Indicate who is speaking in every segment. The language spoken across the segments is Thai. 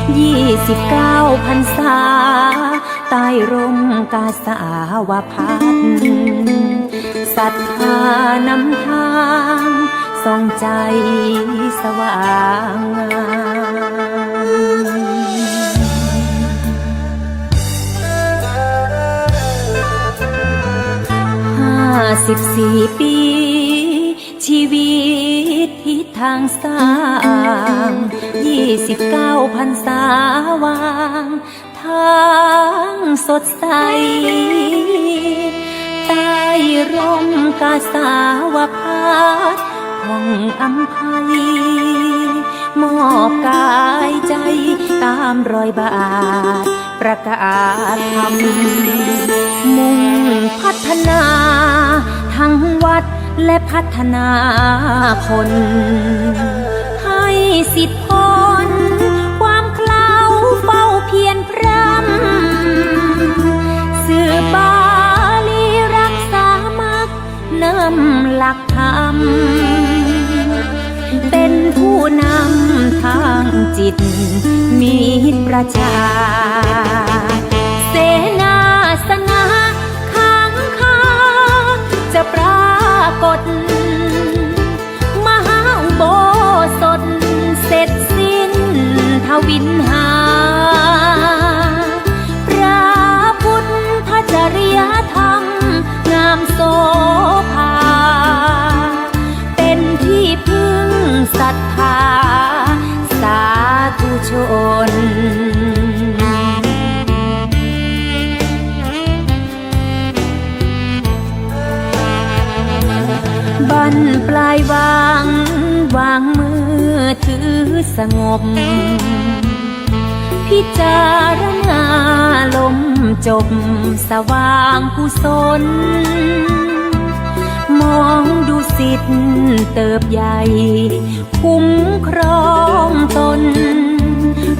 Speaker 1: 29 พรรษาใต้ร่มกาสาวพัฒน์ศรัทธานำทางส่องใจสว่างงาม54 ปีชีวิตทิศทางสร้าง29 พรรษาวางทางสดใสใต้ร่มกาสาวพัฒน์ผ่องอำไพมอบกายใจตามรอยบาทประกาศธรรมมุ่งพัฒนาทั้งวัดและพัฒนาคนให้สิทธิผลความเคล้าเฝ้าเพียรพรำสื่อบาลีรักษามักนำหลักธรรมเป็นผู้นำทางจิตมีประชาเสนาสนะขังคาจะปรากฏมหาอุโบสถเสร็จสิ้นทวินหาพระพุทธจริยธรรมงามโสภาเป็นที่พึ่งศรัทธาสาธุชนบั้นปลายวางมือถือสงบพิจารณาลมจบสว่างกุศลมองดูสิทธิ์เติบใหญ่คุ้มครองตน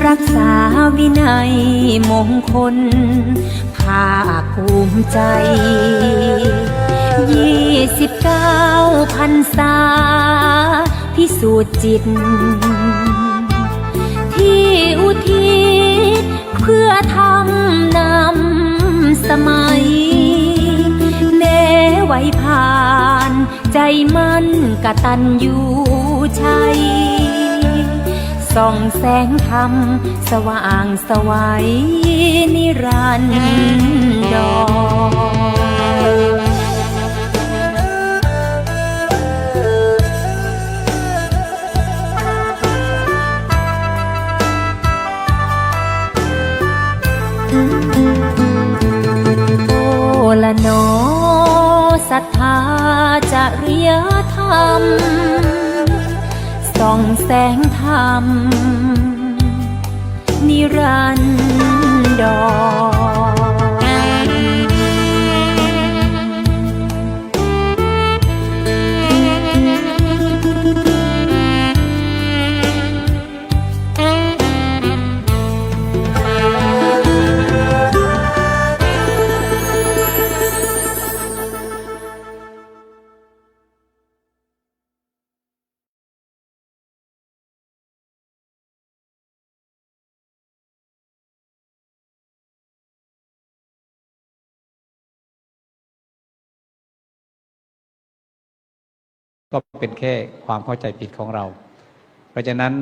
Speaker 1: รักษาวินัยมงคลภาคภูมิใจ29 พรรษาพิสูจน์จิตที่อุทิศเพื่อทำนำสมัยเนไว้ผ่านใจมั่นกตัญญูชัยส่องแสงธรรมสว่างไสวนิรันดรโอละนอศรัทธาจริยธรรมส่องแสงธรรมนิรันดร
Speaker 2: ก็เป็นแค่ความเข้าใจผิดของเราเพราะฉะนั้น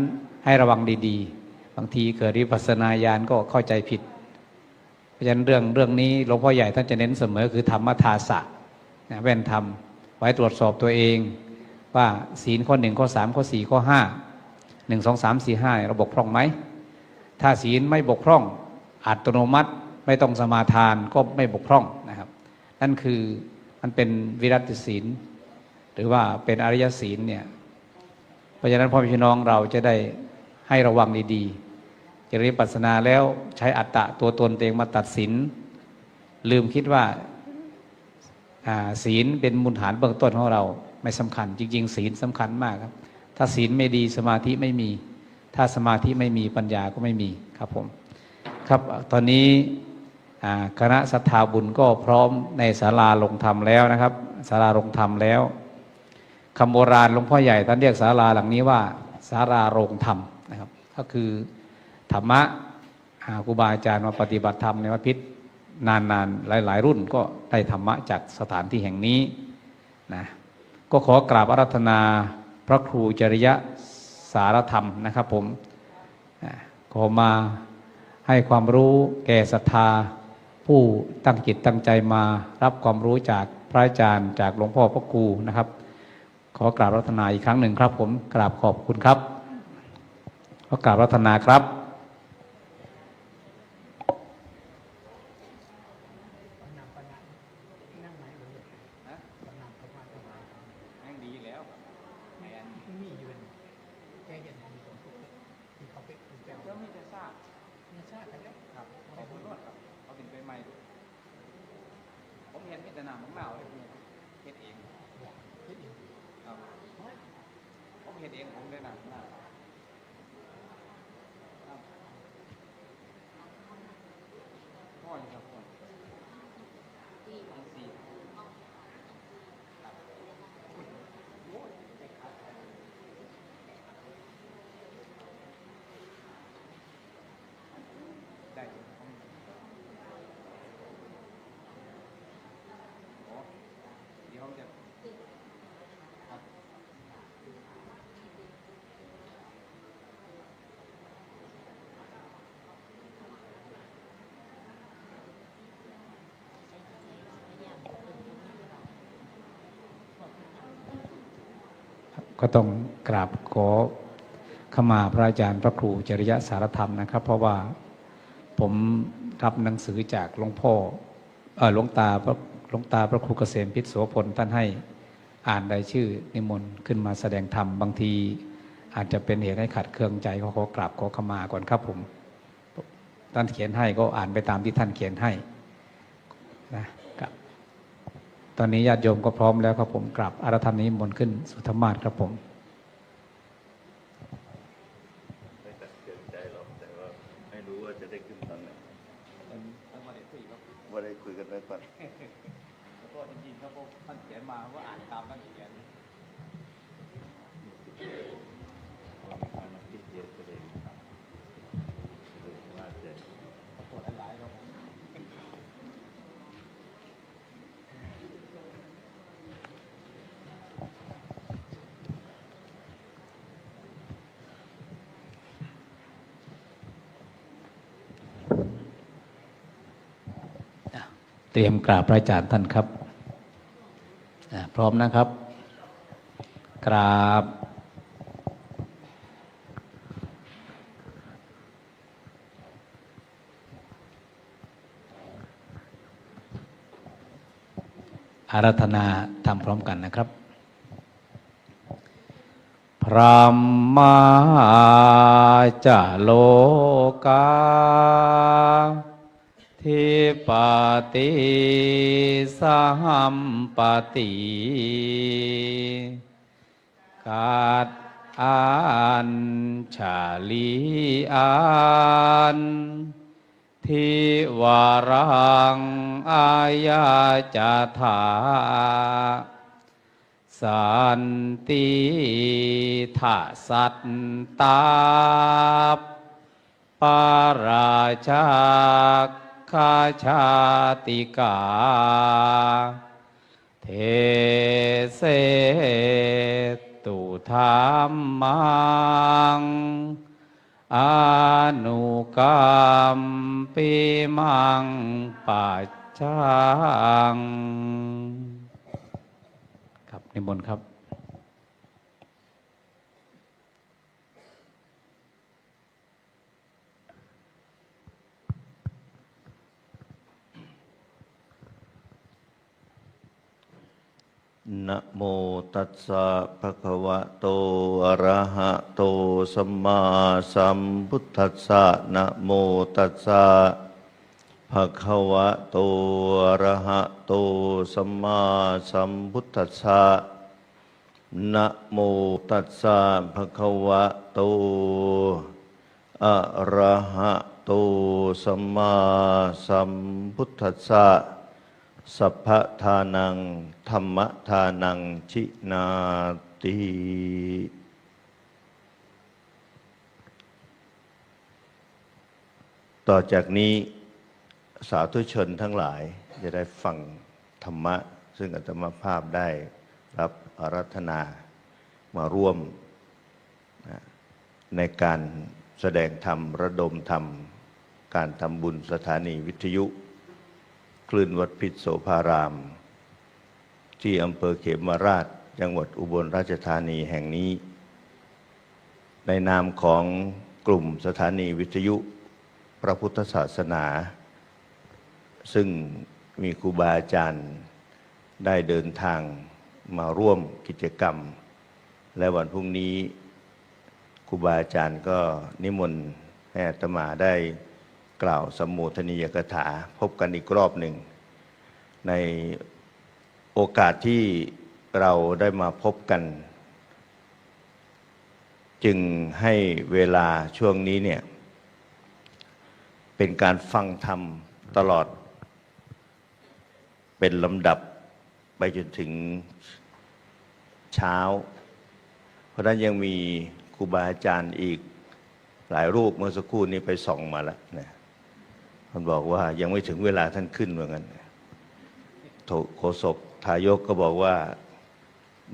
Speaker 2: ให้ระวังดีๆบางทีเกิดวิปัสสนาญาณก็เข้าใจผิดเพราะฉะนั้นเรื่องนี้หลวงพ่อใหญ่ท่านจะเน้นเสมอคือธรรมทาสะแว่นธรรมไว้ตรวจสอบตัวเองว่าศีลข้อ1ข้อ3ข้อ4ข้อ5 1 2 3 4 5เราบกพร่องไหมถ้าศีลไม่บกพร่องอัตโนมัติไม่ต้องสมาทานก็ไม่บกพร่องนะครับนั่นคือมันเป็นวิรัติศีลหรือว่าเป็นอริยศีลเนี่ยเพราะฉะนั้นพ่อพี่น้องเราจะได้ให้ระวังดีๆจะเรียนวิปัสสนาแล้วใช้อัตตะตัวตนเองมาตัดสินลืมคิดว่าศีลเป็นมูลฐานเบื้องต้นของเราไม่สำคัญจริงๆศีลสำคัญมากครับถ้าศีลไม่ดีสมาธิไม่มีถ้าสมาธิไม่มีปัญญาก็ไม่มีครับผมครับตอนนี้คณะศรัทธาบุญก็พร้อมในศาลาลงธรรมแล้วนะครับศาลาลงธรรมแล้วคำโบราณหลวงพ่อใหญ่ท่านเรียกศาลาหลังนี้ว่าศาลาโรงธรรมนะครับก็คือ ธรรมะครูบาอาจารย์มาปฏิบัติธรรมในวัดพิษนานๆหลายๆรุ่นก็ได้ธรรมะจากสถานที่แห่งนี้นะก็ขอกราบอาราธนาพระครูจริยสารธรรมนะครับผมขอมาให้ความรู้แก่ศรัทธาผู้ตั้งจิตตั้งใจมารับความรู้จากพระอาจารย์จากหลวงพ่อพระครูนะครับขอกราบอาราธนาอีกครั้งหนึ่งครับผมกราบขอบคุณครับขอกราบอาราธนาครับผมเห็นมิตรนามของเราเลยเห็นเองครับผมเห็นเองผมได้นามของเราพ่ออยู่ครับพ่อสี่ได้เดี๋ยวจะก็ต้องกราบขอขมาพระอาจารย์พระครูจริยสารธรรมนะครับเพราะว่าผมรับหนังสือจากหลวงพ่อหลวงตาพระครูเกษมพิษโสพลท่านให้อ่านรายชื่อนิมนต์ขึ้นมาแสดงธรรมบางทีอาจจะเป็นเหตุให้ขัดเคืองใจขอกราบขอขมาก่อนครับผมท่านเขียนให้ก็อ่านไปตามที่ท่านเขียนให้นะครับตอนนี้ญาติโยมก็พร้อมแล้วครับผมกราบอาราธนานิมนต์ขึ้นสุธรรมาสครับผม
Speaker 3: ไม่ตัดเตือนใจหรอกแต่ว่าไม่รู้ว่าจะได้ขึ้นตอนไหนว่าได้คุยกันไว้ก่อน
Speaker 2: ขอโทษจริงๆครับผมท่านเขียนมาว่าอ่านตามท่านเขียน
Speaker 3: ความคิดเยอะก็เลยว่าจะ
Speaker 2: ขอโทษหลายๆครับผมเตรียมกราบพระอาจารย์ท่านครับพร้อมนะครับกราบอาราธนาทำพร้อมกันนะครับพระมาจาโลกาทิปติสหัมปติกาตอัญชาลีอันทิวารังอายาจาถาสันติทาสัตตาปาราชาคาชาติกาเทเสตุธรรมังอนุกรรมปิมังปัจจังครับนิมนต์ครับ
Speaker 3: นะโมตัสสะภะคะวะโตอะระหะโตสัมมาสัมพุทธัสสะนะโมตัสสะภะคะวะโตอะระหะโตสัมมาสัมพุทธัสสะนะโมตัสสะภะคะวะโตอะระหะโตสัมมาสัมพุทธัสสะสัพพะทานังธัมมทานังชินาติ ต่อจากนี้สาธุชนทั้งหลายจะได้ฟังธรรมะซึ่งอาตมาภาพได้รับอาราธนามาร่วมในการแสดงธรรมระดมธรรมการทำบุญสถานีวิทยุคลื่นวัดพิษโสภารามที่อำเภอเขมราชจังหวัดอุบลราชธานีแห่งนี้ในนามของกลุ่มสถานีวิทยุพระพุทธศาสนาซึ่งมีครูบาอาจารย์ได้เดินทางมาร่วมกิจกรรมและวันพรุ่งนี้ครูบาอาจารย์ก็นิมนต์ให้อาตมาได้กล่าวสัมโมทนียกถาพบกันอีกรอบหนึ่งในโอกาสที่เราได้มาพบกันจึงให้เวลาช่วงนี้เนี่ยเป็นการฟังธรรมตลอดเป็นลำดับไปจนถึงเช้าเพราะนั้นยังมีครูบาอาจารย์อีกหลายรูปเมื่อสักครู่นี้ไปส่องมาแล้วนะท่านบอกว่ายังไม่ถึงเวลาท่านขึ้นเหมือนกันโฆษกทายกก็บอกว่า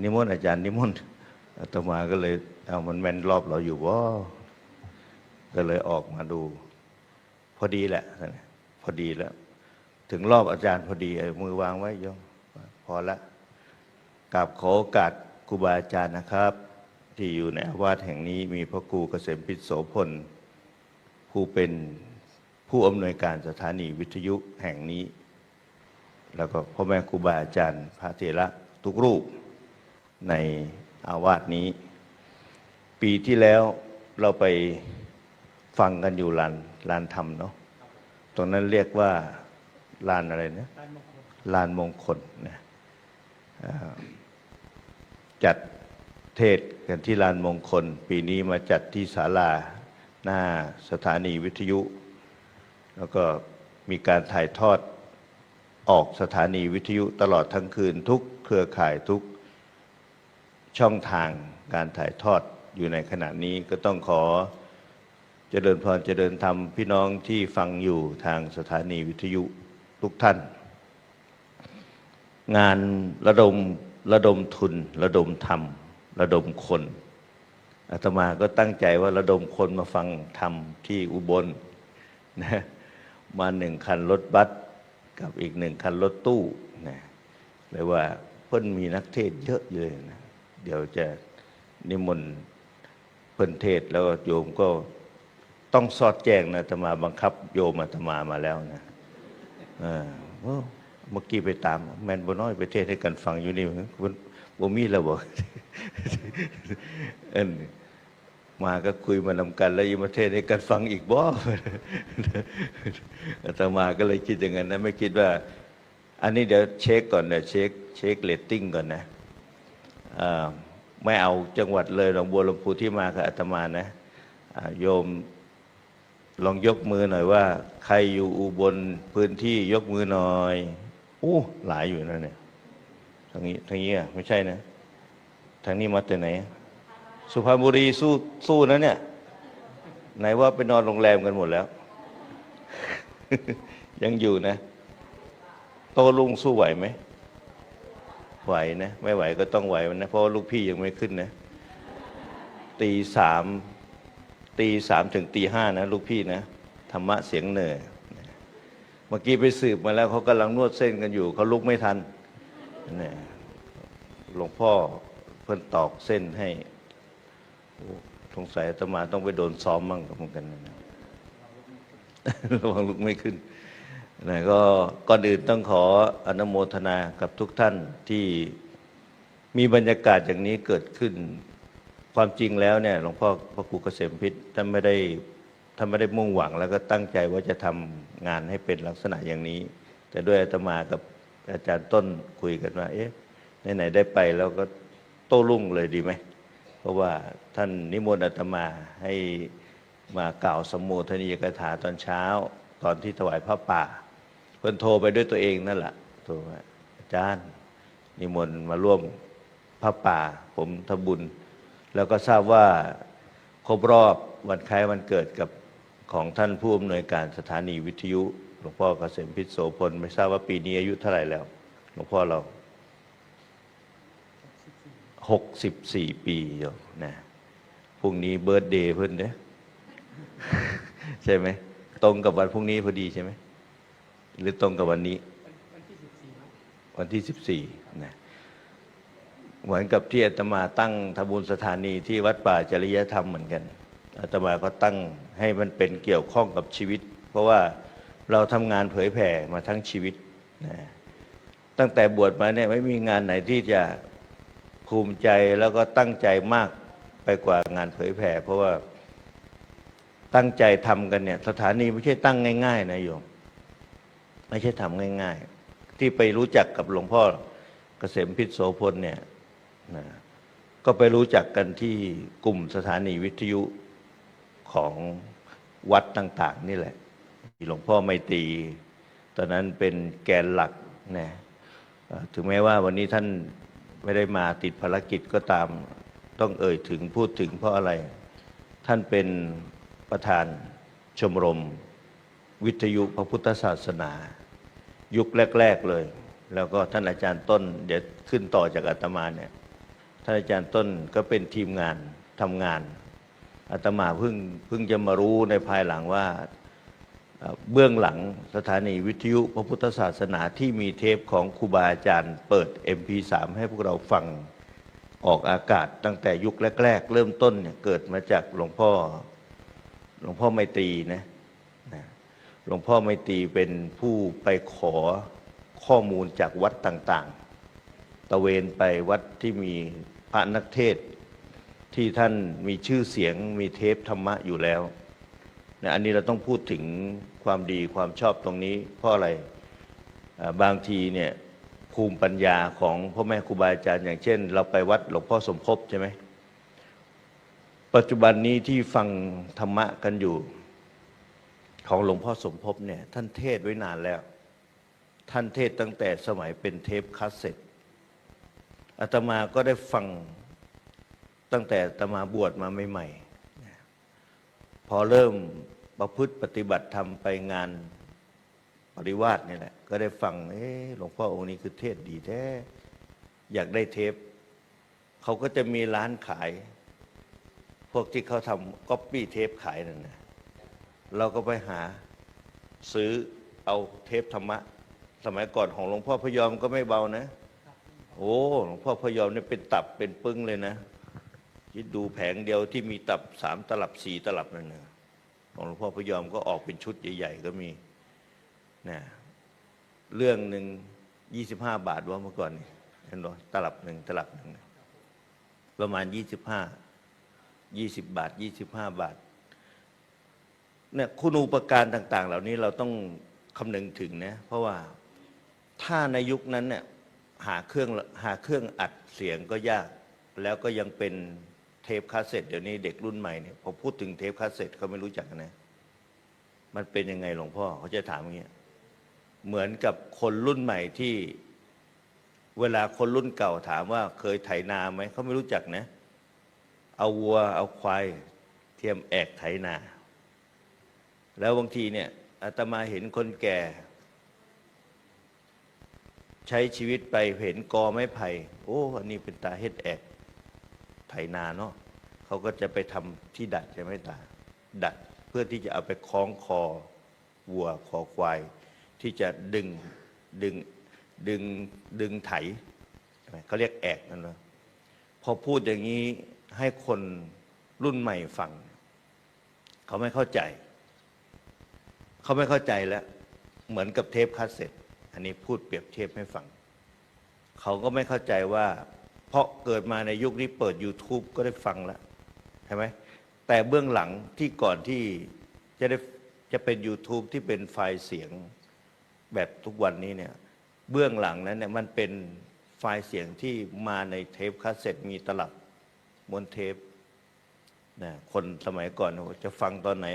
Speaker 3: นิมนต์อาจารย์นิมนต์อาตมาก็เลยเอามันแม่นรอบเราอยู่ว่าก็เลยออกมาดูพอดีแหละพอดีแล้วถึงรอบอาจารย์พอดีมือวางไว้โยมพอละกราบขอโอกาสครูบาอาจารย์นะครับที่อยู่ในอาวาสแห่งนี้มีพระครูเกษมพิษโสพลผู้เป็นผู้อำนวยการสถานีวิทยุแห่งนี้แล้วก็พ่อแม่ครูบาอาจารย์พระเถระทุกรูปในอาวาสนี้ปีที่แล้วเราไปฟังกันอยู่ลานธรรมเนาะตรงนั้นเรียกว่าลานอะไรนะลานมงคลนะจัดเทศกันที่ลานมงคลปีนี้มาจัดที่ศาลาหน้าสถานีวิทยุแล้วก็มีการถ่ายทอดออกสถานีวิทยุตลอดทั้งคืนทุกเครือข่ายทุกช่องทางการถ่ายทอดอยู่ในขณะนี้ก็ต้องขอเจริญพรเจริญธรรมพี่น้องที่ฟังอยู่ทางสถานีวิทยุทุกท่านงานระดมทุนระดมธรรมระดมคนอาตมาก็ตั้งใจว่าระดมคนมาฟังธรรมที่อุบลนะมา1 คันรถบัสกับอีก1 คันรถตู้นะเลยว่าเพิ่นมีนักเทศเยอะเลยนะเดี๋ยวจะนิมนต์เพิ่นเทศแล้วโยมก็ต้องสอดแจ้งนะอาตมาบังคับโยมอาตมามาแล้วนะเมื่อกี้ไปตามแมนบ่น้อยไปเทศให้กันฟังอยู่นี่บ่มีแล้วบอกมาก็คุยมานำกันแล้วยังมาเทศให้กันฟังอีกบ่อาตมาก็เลยคิดอย่างนั้นนะไม่คิดว่าอันนี้เดี๋ยวเช็คก่อนนะเช็คเรตติ้งก่อนนะไม่เอาจังหวัดเลยหนองบัวลำพูที่มากับอาตมานะโยมลองยกมือหน่อยว่าใครอยู่อุบลพื้นที่ยกมือหน่อยหลายอยู่นะเนี่ยทางนี้ไม่ใช่นะทางนี้มาแต่ไหนสุพรรณบุรีสู้นะเนี่ยไหนว่าไปนอนโรงแรมกันหมดแล้ว ยังอยู่นะโตลุงสู้ไหวไหมไหวนะไม่ไหวก็ต้องไหวนะเพราะลูกพี่ยังไม่ขึ้นนะตีสามถึงตี 5นะลูกพี่นะธรรมะเสียงเหนื่อยเมื่อกี้ไปสืบมาแล้วเขากำลังนวดเส้นกันอยู่เขาลุกไม่ทันเนี่ยหลวงพ่อเพิ่นตอกเส้นให้สงสัยอาตมาต้องไปโดนซ้อมมั่งกับเหมือนกันนะระวังลุกไม่ขึ้นนะก็ก่อนอื่นต้องขออนุโมทนากับทุกท่านที่มีบรรยากาศอย่างนี้เกิดขึ้นความจริงแล้วเนี่ยหลวงพ่อพระครูเกษมพิษท่านไม่ได้มุ่งหวังแล้วก็ตั้งใจว่าจะทำงานให้เป็นลักษณะอย่างนี้แต่ด้วยอาตมากับอาจารย์ต้นคุยกันว่าไหนได้ไปแล้วก็โต้รุ่งเลยดีไหมเพราะว่าท่านนิมนต์อาตมาให้มากล่าวสัมโมทนียกถาตอนเช้าตอนที่ถวายพระป่าเพิ่นโทรไปด้วยตัวเองนั่นแหละโทรว่าอาจารย์นิมนต์มาร่วมพระป่าผมทำบุญแล้วก็ทราบว่าครบรอบวันคล้ายวันเกิดกับ ของท่านผู้อำนวยการสถานีวิทยุหลวงพ่อเกษมพิษโสพลไม่ทราบว่าปีนี้อายุเท่าไหร่แล้วหลวงพ่อเรา64 ปีอยู่นะพรุ่งนี้เบิร์ธเดย์เพิ่นเด้ ใช่ไหมตรงกับวันพรุ่งนี้พอดีใช่ไหมหรือตรงกับวันนี้วันที่14นะเหมือนกับที่อาตมาตั้งทำบุญสถานีที่วัดป่าจริยธรรมเหมือนกันอาตมาก็ตั้งให้มันเป็นเกี่ยวข้องกับชีวิตเพราะว่าเราทำงานเผยแผ่มาทั้งชีวิตนะตั้งแต่บวชมาเนี่ยไม่มีงานไหนที่จะภูมิใจแล้วก็ตั้งใจมากไปกว่างานเผยแผ่เพราะว่าตั้งใจทำกันเนี่ยสถานีไม่ใช่ตั้งง่ายๆนะโยมไม่ใช่ทำง่ายๆที่ไปรู้จักกับหลวงพ่อเกษมพิษโสพลเนี่ยนะก็ไปรู้จักกันที่กลุ่มสถานีวิทยุของวัดต่างๆนี่แหละที่หลวงพ่อไมตรีตอนนั้นเป็นแกนหลักนะถึงแม้ว่าวันนี้ท่านไม่ได้มาติดภารกิจก็ตามต้องเอ่ยถึงพูดถึงเพราะอะไรท่านเป็นประธานชมรมวิทยุพระพุทธศาสนายุคแรกๆเลยแล้วก็ท่านอาจารย์ต้นเดี๋ยวขึ้นต่อจากอาตมาเนี่ยท่านอาจารย์ต้นก็เป็นทีมงานทำงานอาตมาเพิ่งจะมารู้ในภายหลังว่าเบื้องหลังสถานีวิทยุพระพุทธศาสนาที่มีเทปของครูบาอาจารย์เปิด MP3 ให้พวกเราฟังออกอากาศตั้งแต่ยุคแรกๆเริ่มต้นเนี่ยเกิดมาจากหลวงพ่อไมตรีนะหลวงพ่อไมตรีเป็นผู้ไปขอข้อมูลจากวัดต่างๆตะเวนไปวัดที่มีพระนักเทศน์ที่ท่านมีชื่อเสียงมีเทปธรรมะอยู่แล้วนะอันนี้เราต้องพูดถึงความดีความชอบตรงนี้เพราะอะไรบางทีเนี่ยภูมิปัญญาของพ่อแม่ครูบาอาจารย์อย่างเช่นเราไปวัดหลวงพ่อสมภพใช่ไหมปัจจุบันนี้ที่ฟังธรรมะกันอยู่ของหลวงพ่อสมภพเนี่ยท่านเทศไว้นานแล้วท่านเทศตั้งแต่สมัยเป็นเทปคาสเซ็ตอาตมาก็ได้ฟังตั้งแต่อาตมาบวชมาใหม่ๆพอเริ่มประพฤติปฏิบัติธรรมไปงานปริวาสนี่แหละก็ได้ฟังหลวงพ่อองค์นี้คือเทศดีแท้อยากได้เทปเขาก็จะมีร้านขายพวกที่เขาทำก๊อปปี้เทปขายนั่นนะเราก็ไปหาซื้อเอาเทปธรรมะสมัยก่อนของหลวงพ่อพยอมก็ไม่เบานะโอ้หลวงพ่อพยอมเนี่ยเป็นตับเป็นปึ้งเลยนะคิดดูแผงเดียวที่มีตับ3 ตลับ 4 ตลับนั่นนะของหลวงพ่อพยอมก็ออกเป็นชุดใหญ่ๆก็มีนะเรื่องหนึ่ง25 บาทว่าเมื่อก่อนนี่เห็นไหมตลับหนึ่งประมาณ20 บาท25 บาทเนี่ยคุณูปการต่างๆเหล่านี้เราต้องคำนึงถึงนะเพราะว่าถ้าในยุคนั้นเนี่ยหาเครื่องอัดเสียงก็ยากแล้วก็ยังเป็นเทปคาสเซ็ตเดี๋ยวนี้เด็กรุ่นใหม่เนี่ยพอพูดถึงเทปคาสเซ็ตเขาไม่รู้จักนะมันเป็นยังไงหลวงพ่อเขาจะถามอย่างเงี้ยเหมือนกับคนรุ่นใหม่ที่เวลาคนรุ่นเก่าถามว่าเคยไถนาไหมเขาไม่รู้จักนะเอาวัวเอาควายเทียมแอกไถนาแล้วบางทีเนี่ยอาตมาเห็นคนแก่ใช้ชีวิตไปเห็นกอไม้ไผ่โอ้อันนี้เป็นตาเฮ็ดแอกไถนาเนาะเขาก็จะไปทำที่ดัดใช่ไหมตาดัดเพื่อที่จะเอาไปคล้องคอวัวคอควายที่จะดึงไถเขาเรียกแอกนั่นนะพอพูดอย่างนี้ให้คนรุ่นใหม่ฟังเขาไม่เข้าใจแล้วเหมือนกับเทปคาสเซ็ตอันนี้พูดเปรียบเทียบให้ฟังเขาก็ไม่เข้าใจว่าเพราะเกิดมาในยุคนี้เปิด YouTube ก็ได้ฟังแล้วใช่ไหมแต่เบื้องหลังที่ก่อนที่จะเป็น YouTube ที่เป็นไฟล์เสียงแบบทุกวันนี้เนี่ยเบื้องหลังนั้นเนี่ยมันเป็นไฟล์เสียงที่มาในเทปคาสเซ็ตมีตลับม้วนเทปนะคนสมัยก่อนจะฟังตอนไหน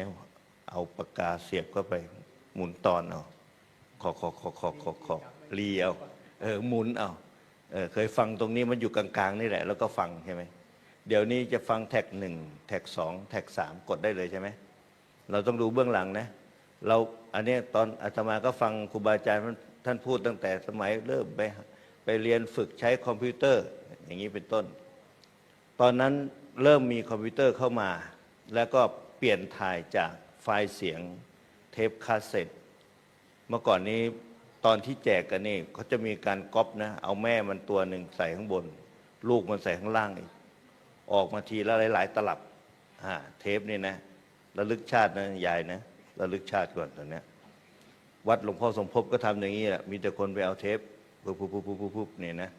Speaker 3: เอาปากกาเสียบเข้าไปหมุนตอนเอาขอรีเอาหมุนเอาเคยฟังตรงนี้มันอยู่กลางๆนี่แหละแล้วก็ฟังใช่ไหมเดี๋ยวนี้จะฟังแท็ก1 แท็ก2 แท็ก3กดได้เลยใช่ไหม เราต้องดูเบื้องหลังนะอันนี้ตอนอาตมาก็ฟังครูบาอาจารย์ท่านพูดตั้งแต่สมัยเริ่มไปเรียนฝึกใช้คอมพิวเตอร์อย่างนี้เป็นต้น ตอนนั้นเริ่มมีคอมพิวเตอร์เข้ามา แล้วก็เปลี่ยนถ่ายจากไฟล์เสียงเทปคาสเซ็ตเมื่อก่อนนี้ตอนที่แจกกันนี่เขาจะมีการก๊อปนะเอาแม่มันตัวหนึ่งใส่ข้างบน ลูกมันใส่ข้างล่างอีกออกมาทีละหลายๆตลับเทปนี่นะระลึกชาตินะยายนะระลึกชาติก่อนตอนนี้วัดหลวงพ่อสมภพก็ทำอย่างนี้แหละมีแต่คนไปเอาเทปปุ๊บเนี่ยนะ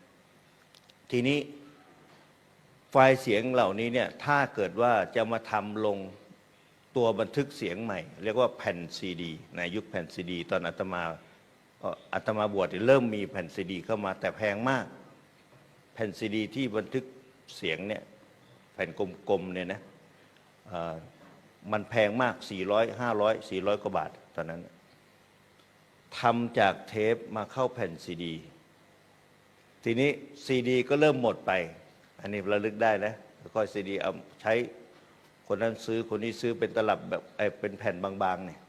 Speaker 3: ทีนี้ไฟล์เสียงเหล่านี้เนี่ยถ้าเกิดว่าจะมาทำลงตัวบันทึกเสียงใหม่เรียกว่าแผ่นซีดีในยุคแผ่นซีดีตอนอาตมาบวชเริ่มมีแผ่นซีดีเข้ามาแต่แพงมากแผ่นซีดีที่บันทึกเสียงเนี่ยแผ่นกลมๆเนี่ยนะมันแพงมาก400 500 400 กว่าบาทตอนนั้นทำจากเทปมาเข้าแผ่นซีดีทีนี้ซีดีก็เริ่มหมดไปอันนี้ระลึกได้นะค่อยซีดีเอาใช้คนนั้นซื้อคนนี้ซื้อเป็นตลับแบบเป็นแผ่นบางๆเนี่ย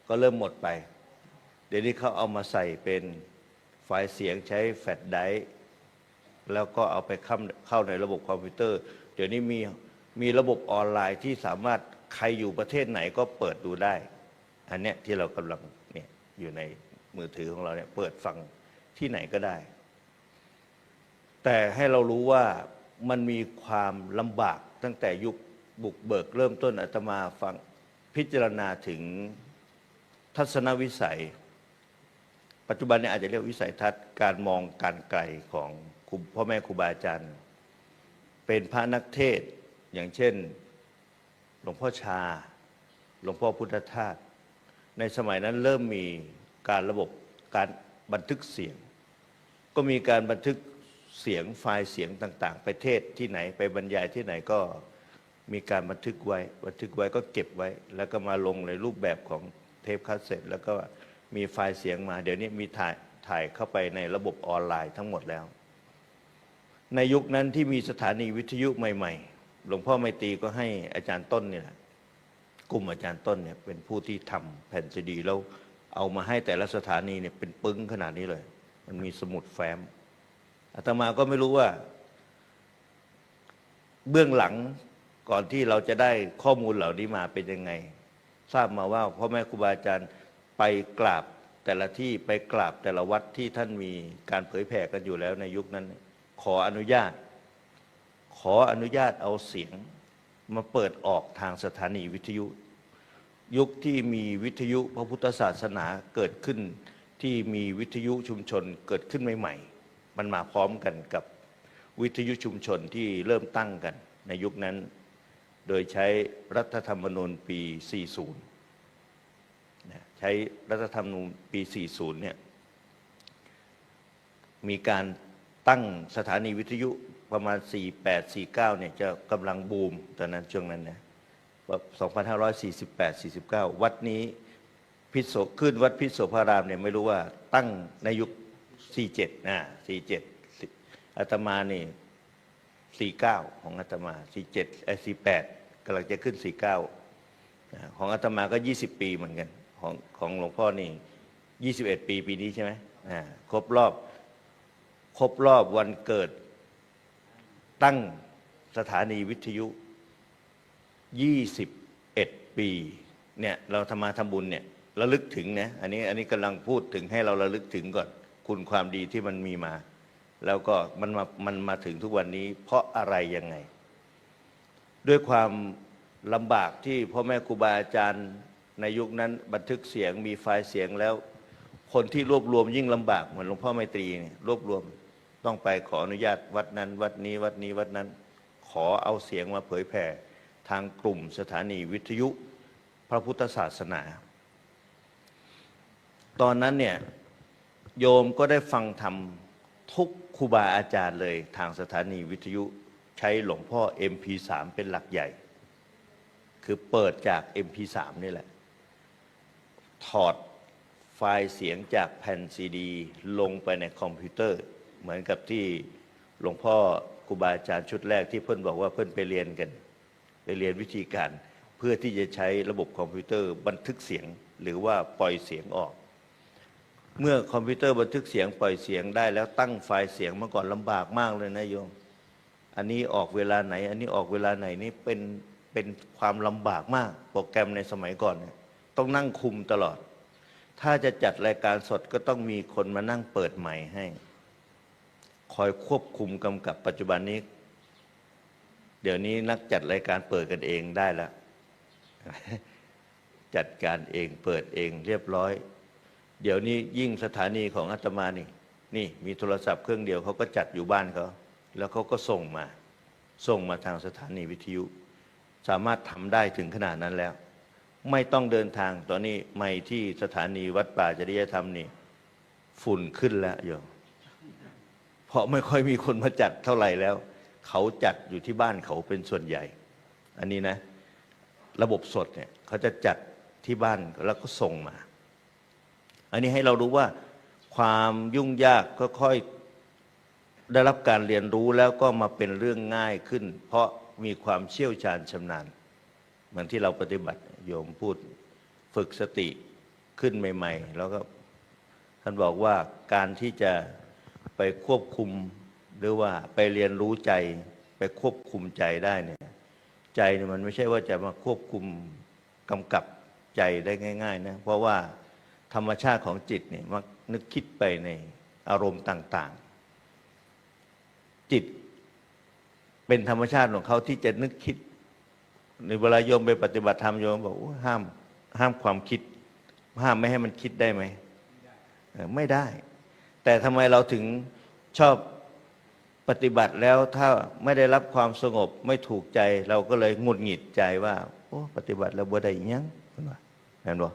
Speaker 3: ก็เริ่มหมดไปเดี๋ยวนี้เขาเอามาใส่เป็นไฟล์เสียงใช้แฟลชไดรฟ์แล้วก็เอาไปเข้าในระบบคอมพิวเตอร์เดี๋ยวนี้มีระบบออนไลน์ที่สามารถใครอยู่ประเทศไหนก็เปิดดูได้อันเนี้ยที่เรากำลังเนี่ยอยู่ในมือถือของเราเนี่ยเปิดฟังที่ไหนก็ได้แต่ให้เรารู้ว่ามันมีความลำบากตั้งแต่ยุคบุกเบิกเริ่มต้นอาตมาฟังพิจารณาถึงทัศนวิสัยปัจจุบันเนี่ยอาจจะเรียกวิสัยทัศน์การมองการไกลของพ่อแม่ครูบาอาจารย์เป็นพระนักเทศน์อย่างเช่นหลวงพ่อชาหลวงพ่อพุทธทาสในสมัยนั้นเริ่มมีระบบการบันทึกเสียงก็มีการบันทึกเสียงไฟล์เสียงต่างๆไปเทศที่ไหนไปบรรยายที่ไหนก็มีการบันทึกไว้ก็เก็บไว้แล้วก็มาลงในรูปแบบของเทปคาสเซ็ตแล้วก็มีไฟล์เสียงมาเดี๋ยวนี้มีถ่ายเข้าไปในระบบออนไลน์ทั้งหมดแล้วในยุคนั้นที่มีสถานีวิทยุใหม่ๆหลวงพ่อไมตรีก็ให้อาจารย์ต้นนี่แหละกลุ่มอาจารย์ต้นเนี่ยเป็นผู้ที่ทำแผ่นซีดีแล้วเอามาให้แต่ละสถานีเนี่ยเป็นปึ้งขนาดนี้เลยมันมีสมุดแฟ้มอาตมาก็ไม่รู้ว่าเบื้องหลังก่อนที่เราจะได้ข้อมูลเหล่านี้มาเป็นยังไงทราบมาว่าพ่อแม่ครูบาอาจารย์ไปกราบแต่ละที่ไปกราบแต่ละวัดที่ท่านมีการเผยแผ่กันอยู่แล้วในยุคนั้นขออนุญาตเอาเสียงมาเปิดออกทางสถานีวิทยุยุคที่มีวิทยุพระพุทธศาสนาเกิดขึ้นที่มีวิทยุชุมชนเกิดขึ้นใหม่ๆมันมาพร้อมกันกับวิทยุชุมชนที่เริ่มตั้งกันในยุคนั้นโดยใช้รัฐธรรมนูญปี 40ใช้รัฐธรรมนูญปี 40เนี่ยมีการตั้งสถานีวิทยุประมาณ 48-49เนี่ยจะกำลังบูมตอนนั้นช่วงนั้นนะ2548-49วัดนี้ขึ้นวัดพิษโสภารามเนี่ยไม่รู้ว่าตั้งในยุค 47 47อาตมานี่49ของอาตมา48กำลังจะขึ้น49ของอาตมาก็20ปีเหมือนกันของหลวงพ่อนี่21ปีนี้ใช่ไหมครบรอบวันเกิดตั้งสถานีวิทยุ21ปีเนี่ยเราทำบุญเนี่ยระลึกถึงนะอันนี้กำลังพูดถึงให้เราระลึกถึงก่อนคุณความดีที่มันมีมาแล้วก็มันมาถึงทุกวันนี้เพราะอะไรยังไงด้วยความลำบากที่พ่อแม่ครูบาอาจารย์ในยุคนั้นบันทึกเสียงมีไฟล์เสียงแล้วคนที่รวบรวมยิ่งลำบากเหมือนหลวงพ่อไมตรีเนี่ยรวบรวมต้องไปขออนุญาตวัดนั้นวัดนี้วัดนี้วัดนั้นขอเอาเสียงมาเผยแผ่ทางกลุ่มสถานีวิทยุพระพุทธศาสนาตอนนั้นเนี่ยโยมก็ได้ฟังธรรมทุกครูบาอาจารย์เลยทางสถานีวิทยุใช้หลวงพ่อ MP3 เป็นหลักใหญ่คือเปิดจาก MP3 นี่แหละถอดไฟล์เสียงจากแผ่นซีดีลงไปในคอมพิวเตอร์เหมือนกับที่หลวงพ่อครูบาอาจารย์ชุดแรกที่เพิ่นบอกว่าเพิ่นไปเรียนกันไปเรียนวิธีการ เพื่อที่จะใช้ระบบคอมพิวเตอร์บันทึกเสียงหรือว่าปล่อยเสียงออก เมื่อคอมพิวเตอร์บันทึกเสียงปล่อยเสียงได้แล้วตั้งไฟล์เสียงเมื่อก่อนลำบากมากเลยนะโยมอันนี้ออกเวลาไหนอันนี้ออกเวลาไหนนี่เป็นความลำบากมากโปรแกรมในสมัยก่อนเนี่ยต้องนั่งคุมตลอดถ้าจะจัดรายการสดก็ต้องมีคนมานั่งเปิดไมค์ให้คอยควบคุมกำกับปัจจุบันนี้เดี๋ยวนี้นักจัดรายการเปิดกันเองได้แล้ว จัดการเองเปิดเองเรียบร้อยเดี๋ยวนี้ยิ่งสถานีของอาตมานี่มีโทรศัพท์เครื่องเดียวเขาก็จัดอยู่บ้านเขาแล้วเขาก็ส่งมาทางสถานีวิทยุสามารถทำได้ถึงขนาดนั้นแล้วไม่ต้องเดินทางตอนนี้ไม่ที่สถานีวัดป่าจริยธรรมนี่ฝุ่นขึ้นแล้วโยมเพราะไม่ค่อยมีคนมาจัดเท่าไหร่แล้วเขาจัดอยู่ที่บ้านเขาเป็นส่วนใหญ่อันนี้นะระบบสดเนี่ยเขาจะจัดที่บ้านแล้วก็ส่งมาอันนี้ให้เรารู้ว่าความยุ่งยากก็ค่อยได้รับการเรียนรู้แล้วก็มาเป็นเรื่องง่ายขึ้นเพราะมีความเชี่ยวชาญชำนาญเหมือนที่เราปฏิบัติโยมพูดฝึกสติขึ้นใหม่ๆแล้วก็ท่านบอกว่าการที่จะไปควบคุมหรือว่าไปเรียนรู้ใจไปควบคุมใจได้เนี่ยใจเนี่ยมันไม่ใช่ว่าจะมาควบคุมกำกับใจได้ง่ายๆนะเพราะว่าธรรมชาติของจิตเนี่ยมักนึกคิดไปในอารมณ์ต่างๆจิตเป็นธรรมชาติของเขาที่จะนึกคิดในเวลาโยมไปปฏิบัติธรรมโยมบอกห้ามความคิดห้ามไม่ให้มันคิดได้ไหมไม่ได้แต่ทำไมเราถึงชอบปฏิบัติแล้วถ้าไม่ได้รับความสงบไม่ถูกใจเราก็เลยหงุดหงิดใจว่าโอ้ปฏิบัติแล้วบ่ได้อีหยังเห็นบ่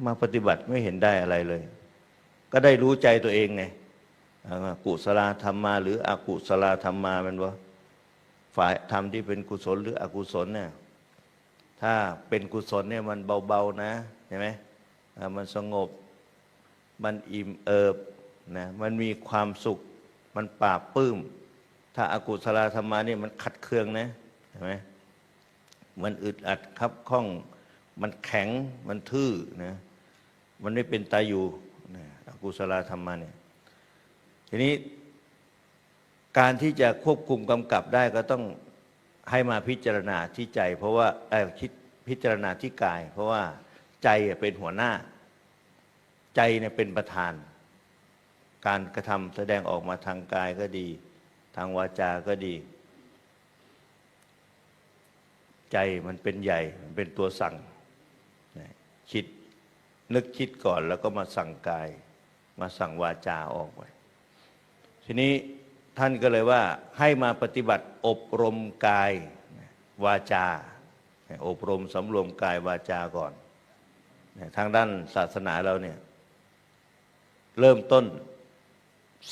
Speaker 3: มาปฏิบัติไม่เห็นได้อะไรเลยก็ได้รู้ใจตัวเองไงกุศลธรรมมาหรืออกุศลธรรมมามันบ่ฝ่ายธรรมที่เป็นกุศลหรืออกุศลเนี่ยถ้าเป็นกุศลเนี่ยมันเบาๆนะเห็นไหมมันสงบมันอิ่มเอิบนะมันมีความสุขมันปราบปลื้มถ้าอากุศลธรรมานี่มันขัดเคืองนะเห็นไหมมันอึดอัดคับข้องมันแข็งมันทื่อนะมันไม่เป็นตาอยู่นะอกุศลธรรมาเนี่ยทีนี้การที่จะควบคุมกำกับได้ก็ต้องให้มาพิจารณาที่ใจเพราะว่าคิดพิจารณาที่กายเพราะว่าใจเป็นหัวหน้าใจเนี่ยเป็นประธานการกระทำแสดงออกมาทางกายก็ดีทางวาจาก็ดีใจมันเป็นใหญ่มันเป็นตัวสั่งคิดนึกคิดก่อนแล้วก็มาสั่งกายมาสั่งวาจาออกไปทีนี้ท่านก็เลยว่าให้มาปฏิบัติอบรมกายวาจาอบรมสำรวมกายวาจาก่อนทางด้านศาสนาเราเนี่ยเริ่มต้น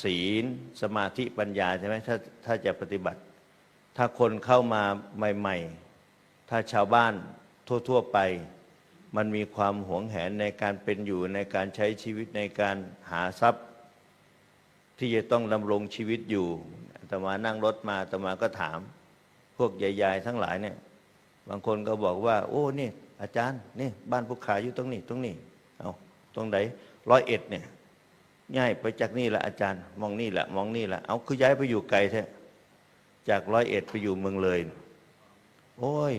Speaker 3: ศีลสมาธิปัญญาใช่ไหมถ้าจะปฏิบัติถ้าคนเข้ามาใหม่ๆถ้าชาวบ้านทั่วๆไปมันมีความหวงแหนในการเป็นอยู่ในการใช้ชีวิตในการหาทรัพย์ที่จะต้องดำรงชีวิตอยู่อาตมานั่งรถมาอาตมาก็ถามพวกยายๆทั้งหลายเนี่ยบางคนก็บอกว่าโอ้นี่อาจารย์นี่บ้านผู้ขายอยู่ตรงนี้เอาตรงไหน101เนี่ยย้ายไปจากนี่ละอาจารย์มองนี่แหละมองนี่แหละเอาคือย้ายไปอยู่ไกลแท้จาก101ไปอยู่เมืองเลยโอ้ย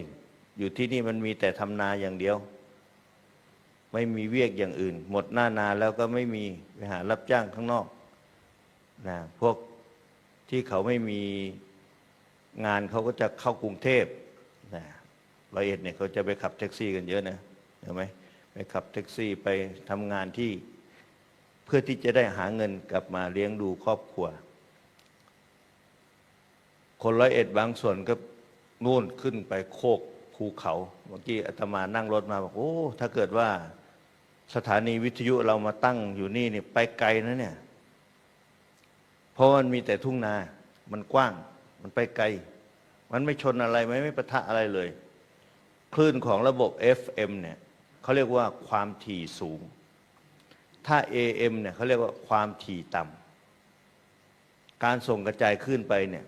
Speaker 3: อยู่ที่นี่มันมีแต่ทำนาอย่างเดียวไม่มีเวียกอย่างอื่นหมดหน้านาแล้วก็ไม่มีไปหารับจ้างข้างนอกนะพวกที่เขาไม่มีงานเขาก็จะเข้ากรุงเทพนะ101เนี่ยเขาจะไปขับแท็กซี่กันเยอะนะเห็นไหมไปขับแท็กซี่ไปทำงานที่เพื่อที่จะได้หาเงินกลับมาเลี้ยงดูครอบครัวคน101บางส่วนก็นู่นขึ้นไปโคกภูเขาเมื่อกี้อาตมานั่งรถมาบอกโอ้ถ้าเกิดว่าสถานีวิทยุเรามาตั้งอยู่นี่เนี่ยไปไกลนะเนี่ยเพราะมันมีแต่ทุ่งนามันกว้างมันไปไกลมันไม่ชนอะไรไม่ปะทะอะไรเลยคลื่นของระบบ FM เนี่ยเขาเรียกว่าความถี่สูงถ้า AM เนี่ยเขาเรียกว่าความถี่ต่ำการส่งกระจายคลื่นไปเนี่ย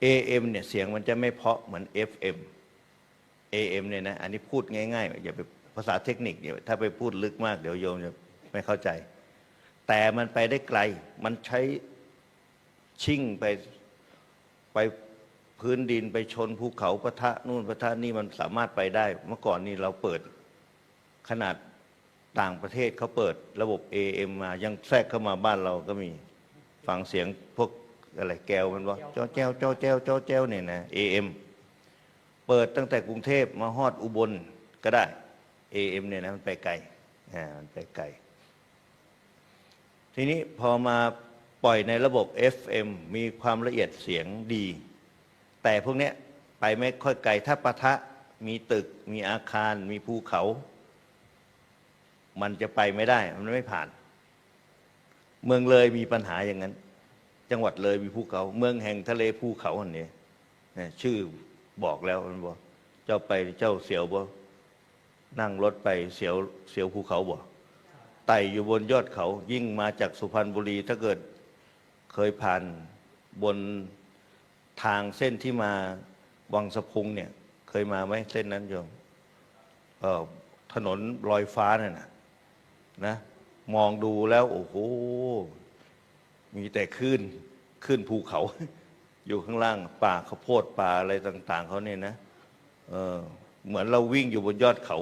Speaker 3: AM เนี่ยเสียงมันจะไม่เพราะเหมือน FM AM เนี่ยนะอันนี้พูดง่ายๆอย่าไปภาษาเทคนิคเดี๋ยวถ้าไปพูดลึกมากเดี๋ยวโยมจะไม่เข้าใจ แต่มันไปได้ไกลมันใช้ชิ่งไปพื้นดินไปชนภูเขาปะทะนู่นปะทะนี่มันสามารถไปได้เมื่อก่อนนี่เราเปิดขนาดต่างประเทศเขาเปิดระบบ AM มายังแทรกเข้ามาบ้านเราก็มีฟังเสียงพวกอะไรแก้วมันว่าเจ้าแจ้วเจ้าแจ้วเจ้าแจ้วเนี่ยนะ AM เปิดตั้งแต่กรุงเทพมาฮอดอุบลก็ได้ AM เนี่ยนะมันไปไกลมันไปไกลทีนี้พอมาปล่อยในระบบ FM มีความละเอียดเสียงดี แต่พวกนี้ไปไม่ค่อยไกลถ้าปะทะมีตึกมีอาคารมีภูเขา มันจะไปไม่ได้มันไม่ผ่านเมืองเลยมีปัญหาอย่างนั้น จังหวัดเลยมีภูเขาเมืองแห่งทะเลภูเขาอันนี้ชื่อบอกแล้วมันบอกเจ้าไปเจ้าเสียวบ่นั่งรถไปเสียวภูเขาบ่ไต่อยู่บนยอดเขายิ่งมาจากสุพรรณบุรีถ้าเกิดเคยผ่านบนทางเส้นที่มาวังสะพุงเนี่ยเคยมาไหมเส้นนั้นโยมถนนลอยฟ้านั่นนะมองดูแล้วโอ้โหมีแต่ขึ้นภูเขา อยู่ข้างล่างป่าข้าวโพดป่าอะไรต่างๆเขาเนี่ยนะเหมือนเราวิ่งอยู่บนยอดเขา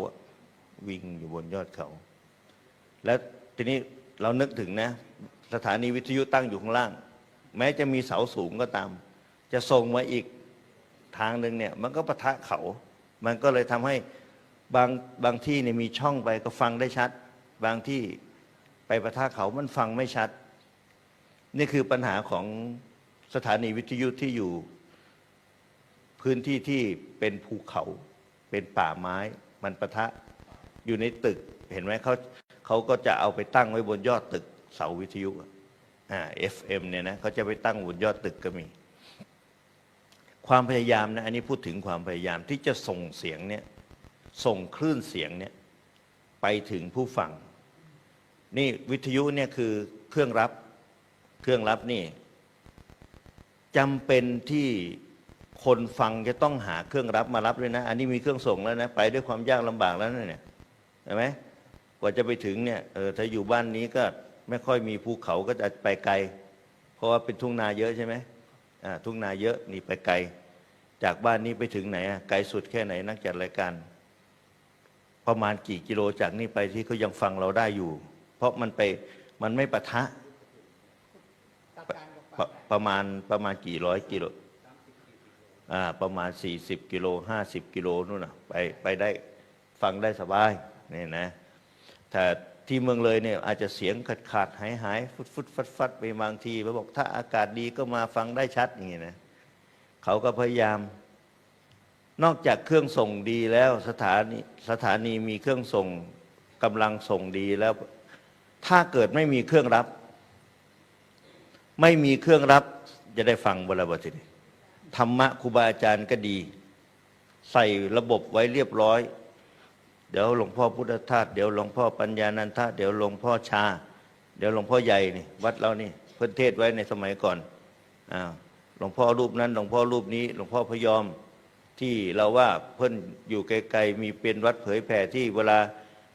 Speaker 3: วิ่งอยู่บนยอดเขาแล้วทีนี้เรานึกถึงนะสถานีวิทยุตั้งอยู่ข้างล่างแม้จะมีเสาสูงก็ตามจะส่งมาอีกทางหนึ่งเนี่ยมันก็ปะทะเขามันก็เลยทำให้บางที่เนี่ยมีช่องไปก็ฟังได้ชัดบางที่ไปปะทะเขามันฟังไม่ชัดนี่คือปัญหาของสถานีวิทยุที่อยู่พื้นที่ที่เป็นภูเขาเป็นป่าไม้มันปะทะอยู่ในตึกเห็นไหมเขาก็จะเอาไปตั้งไว้บนยอดตึกเสาวิทยุFM เนี่ยนะเขาจะไปตั้งบนยอดตึกก็มีความพยายามนะอันนี้พูดถึงความพยายามที่จะส่งเสียงเนี่ยส่งคลื่นเสียงเนี่ยไปถึงผู้ฟังนี่วิทยุเนี่ยคือเครื่องรับนี่จำเป็นที่คนฟังจะต้องหาเครื่องรับมารับด้วยนะอันนี้มีเครื่องส่งแล้วนะไปด้วยความยากลำบากแล้วเนี่ยเห็นไหมกว่าจะไปถึงเนี่ยถ้าอยู่บ้านนี้ก็ไม่ค่อยมีภูเขาก็จะไปไกลเพราะว่าเป็นทุ่งนาเยอะใช่ไหมทุ่งนาเยอะนี่ไปไกลจากบ้านนี้ไปถึงไหนไกลสุดแค่ไหนนักจัดรายการประมาณกี่กิโลจากนี่ไปที่เขายังฟังเราได้อยู่เพราะมันไม่ปะทะประมาณกี่ร้อยกิโลประมาณ40 กิโล50 กิโลนู่นนะไปได้ฟังได้สบายนี่นะแต่ที่เมืองเลยเนี่ยอาจจะเสียงขาดหายฟุดฟัดไปบางทีเขาบอกถ้าอากาศดีก็มาฟังได้ชัดอย่างนี้นะเขาก็พยายามนอกจากเครื่องส่งดีแล้วสถานีมีเครื่องส่งกำลังส่งดีแล้วถ้าเกิดไม่มีเครื่องรับจะได้ฟังบรบทีธรรมะครูบาอาจารย์ก็ดีใส่ระบบไว้เรียบร้อยเดี๋ยวหลวงพ่อพุทธทาสเดี๋ยวหลวงพ่อปัญญานันทะเดี๋ยวหลวงพ่อชาเดี๋ยวหลวงพ่อใหญ่นี่วัดเรานี่เพิ่นเทศไว้ในสมัยก่อนหลวงพ่อรูปนั้นหลวงพ่อรูปนี้หลวงพ่อพยอมที่เราว่าเพิ่นอยู่ไกลๆมีเป็นวัดเผยแผ่ที่เวลา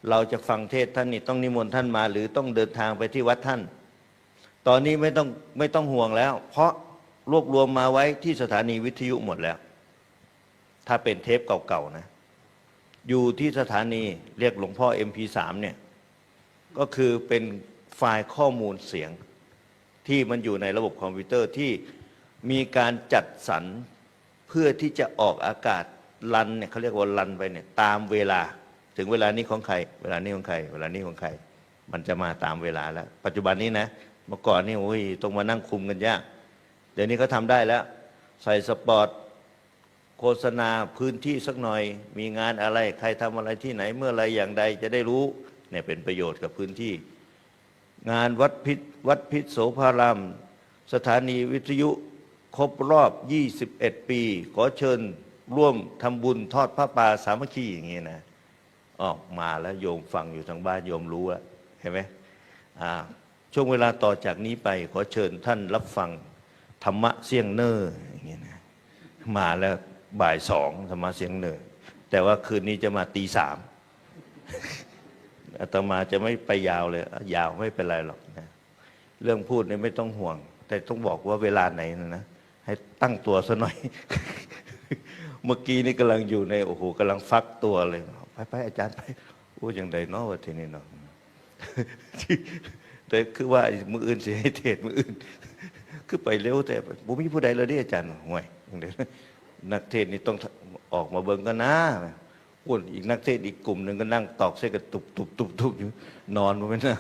Speaker 3: เราจะฟังเทศท่านนี่ต้องนิมนต์ท่านมาหรือต้องเดินทางไปที่วัดท่านตอนนี้ไม่ต้องห่วงแล้วเพราะรวบรวมมาไว้ที่สถานีวิทยุหมดแล้วถ้าเป็นเทปเก่าๆนะอยู่ที่สถานีเรียกหลวงพ่อ MP3 เนี่ยก็คือเป็นไฟล์ข้อมูลเสียงที่มันอยู่ในระบบคอมพิวเตอร์ที่มีการจัดสรรเพื่อที่จะออกอากาศรันเนี่ยเขาเรียกว่ารันไปเนี่ยตามเวลาถึงเวลานี้ของใครเวลานี้ของใครเวลานี้ของใครมันจะมาตามเวลาแล้วปัจจุบันนี้นะเมื่อก่อนนี่โอ้ยต้องมานั่งคุมกันยากเดี๋ยวนี้เขาทำได้แล้วใส่สปอตโฆษณาพื้นที่สักหน่อยมีงานอะไรใครทำอะไรที่ไหนเมื่อไรอย่างใดจะได้รู้เนี่ยเป็นประโยชน์กับพื้นที่งานวัดพิษโสภารามสถานีวิทยุครบรอบ21 ปีขอเชิญร่วมทำบุญทอดพระป่าสามัคคีอย่างนี้นะออกมาแล้วโยมฟังอยู่ทางบ้านโยมรู้แล้วเห็นไหมช่วงเวลาต่อจากนี้ไปขอเชิญท่านรับฟังธรรมะเสียงเนออย่างนี้นะมาแล้วบ่าย2ธรรมะเสียงเนอแต่ แต่ว่าคืนนี้จะมาตี 3อาตมาจะไม่ไปยาวเลยยาวไม่เป็นไรหรอกนะเรื่องพูดเนี่ยไม่ต้องห่วง แต่ต้องบอกว่าเวลาไหนนะให้ตั้งตัวซะหน่อย เมื่อกี้นี่กำลังอยู่ในโอ้โหกำลังฟักตัวเลยไปอาจารย์ไปโอ้ยังไดเนาะวะทีนี้เนาะ แต่คือว่ามืออื่นสิให้เทศมืออื่น คือไปเร็วแต่บ่มีผู้ใดเลยดิอาจารย์ห่วยอย่างเดียวนักเทศนี่ต้องออกมาเบิ่งกันนะอ้วนอีกนักเทศอีกกลุ่มหนึ่งก็นั่งตอกเส้นกันตุบอยู่นอนมาเป็นนะ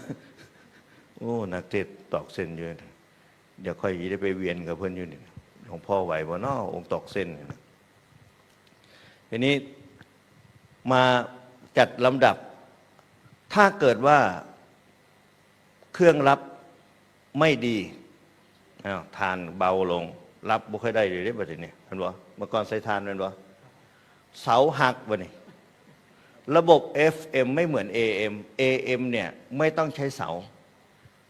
Speaker 3: โอ้นักเทศตอกเส้นอยู่เดี๋ยวค่อยได้ไปเวียนกับเพื่อนอยู่นี่หลวงพ่อไหวบ่เนาะองค์ตอกเส้นทีนี้มาจัดลำดับถ้าเกิดว่าเครื่องรับไม่ดีทานเบาลงรับบ่ค่อยได้เลยได้บัดนี้เห็นบ่เมื่อก่อนใส่ทานเป็นบ่เสาหักบ่นี่ระบบ FM ไม่เหมือน AM เนี่ยไม่ต้องใช้เสา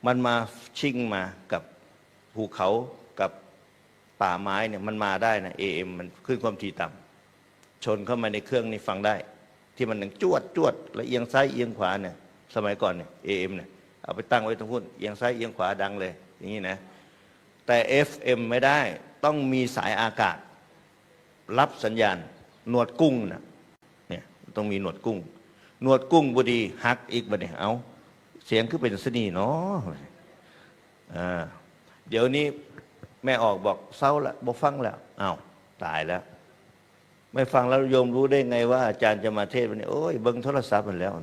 Speaker 3: มันมาชิงมากับภูเขากับป่าไม้เนี่ยมันมาได้นะ AM มันขึ้นความถี่ต่ำชนเข้ามาในเครื่องนี่ฟังได้ที่มันหนึ่งจวดแล้วเอียงซ้ายเอียงขวาเนี่ยสมัยก่อนเนี่ย AM เนี่ยเอาไปตั้งไว้ตรงพุ่นเอียงซ้ายเอียงขวาดังเลยอย่างนี้นะแต่ FM ไม่ได้ต้องมีสายอากาศรับสัญญาณหนวดกุ้งนะเนี่ยต้องมีหนวดกุ้งหนวดกุ้งบดีหักอีกบัดเนี่ยเอาเสียงคือเป็นสนีเนาะเดี๋ยวนี้แม่ออกบอกเศร้าละบ่ฟังแล้วอ้าวตายแล้วไม่ฟังแล้วโยมรู้ได้ไงว่าอาจารย์จะมาเทศวันนี้โอ้ยเบิ่งโทรศัพท์มันแล้ว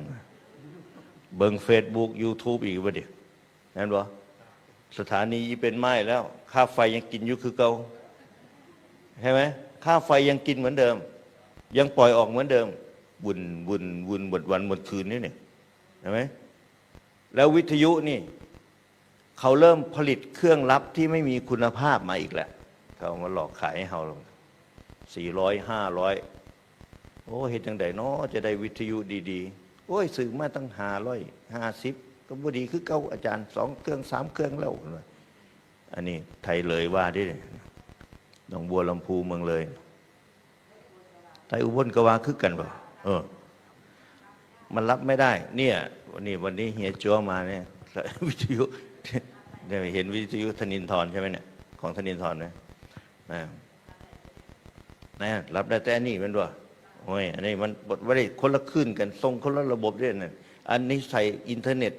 Speaker 3: เบิ่ง Facebook YouTube อีกบัดเนี่ยนั่นบ่สถานีเป็นไม้แล้วค่าไฟยังกินอยู่คือเก่าใช่ไหมค่าไฟยังกินเหมือนเดิมยังปล่อยออกเหมือนเดิมวุ่นหมดวันหมดคืนนี่เนี่ยใช่ไหมแล้ววิทยุนี่เขาเริ่มผลิตเครื่องรับที่ไม่มีคุณภาพมาอีกแล้วเขามาหลอกขายให้เรา400 500โอ้เห็นจังไดเนาะจะได้วิทยุดีๆโอ้ยซื้อมาตั้ง550ก็บ่ดีคือเก่าอาจารย์2 เครื่อง 3 เครื่องแล้วอันนี้ไทยเลยว่าดิหนองบัวลำพูเมืองเลยไทยอุบลก็ว่าคือกันเปล่ามันรับไม่ได้เนี่ยวันนี้เฮียจัวมาเนี่ยวิทยุได้เห็นวิทยุธนินทรใช่ไหมเนี่ยของธนินทรไหมนะรับได้แต่อันนี้เป็นด้วยโอ้ยอันนี้มันบทว่าได้คนละคลื่นกันส่งคนละระบบด้วยเนี่ยอันนี้ใส่อินเทอร์เน็ต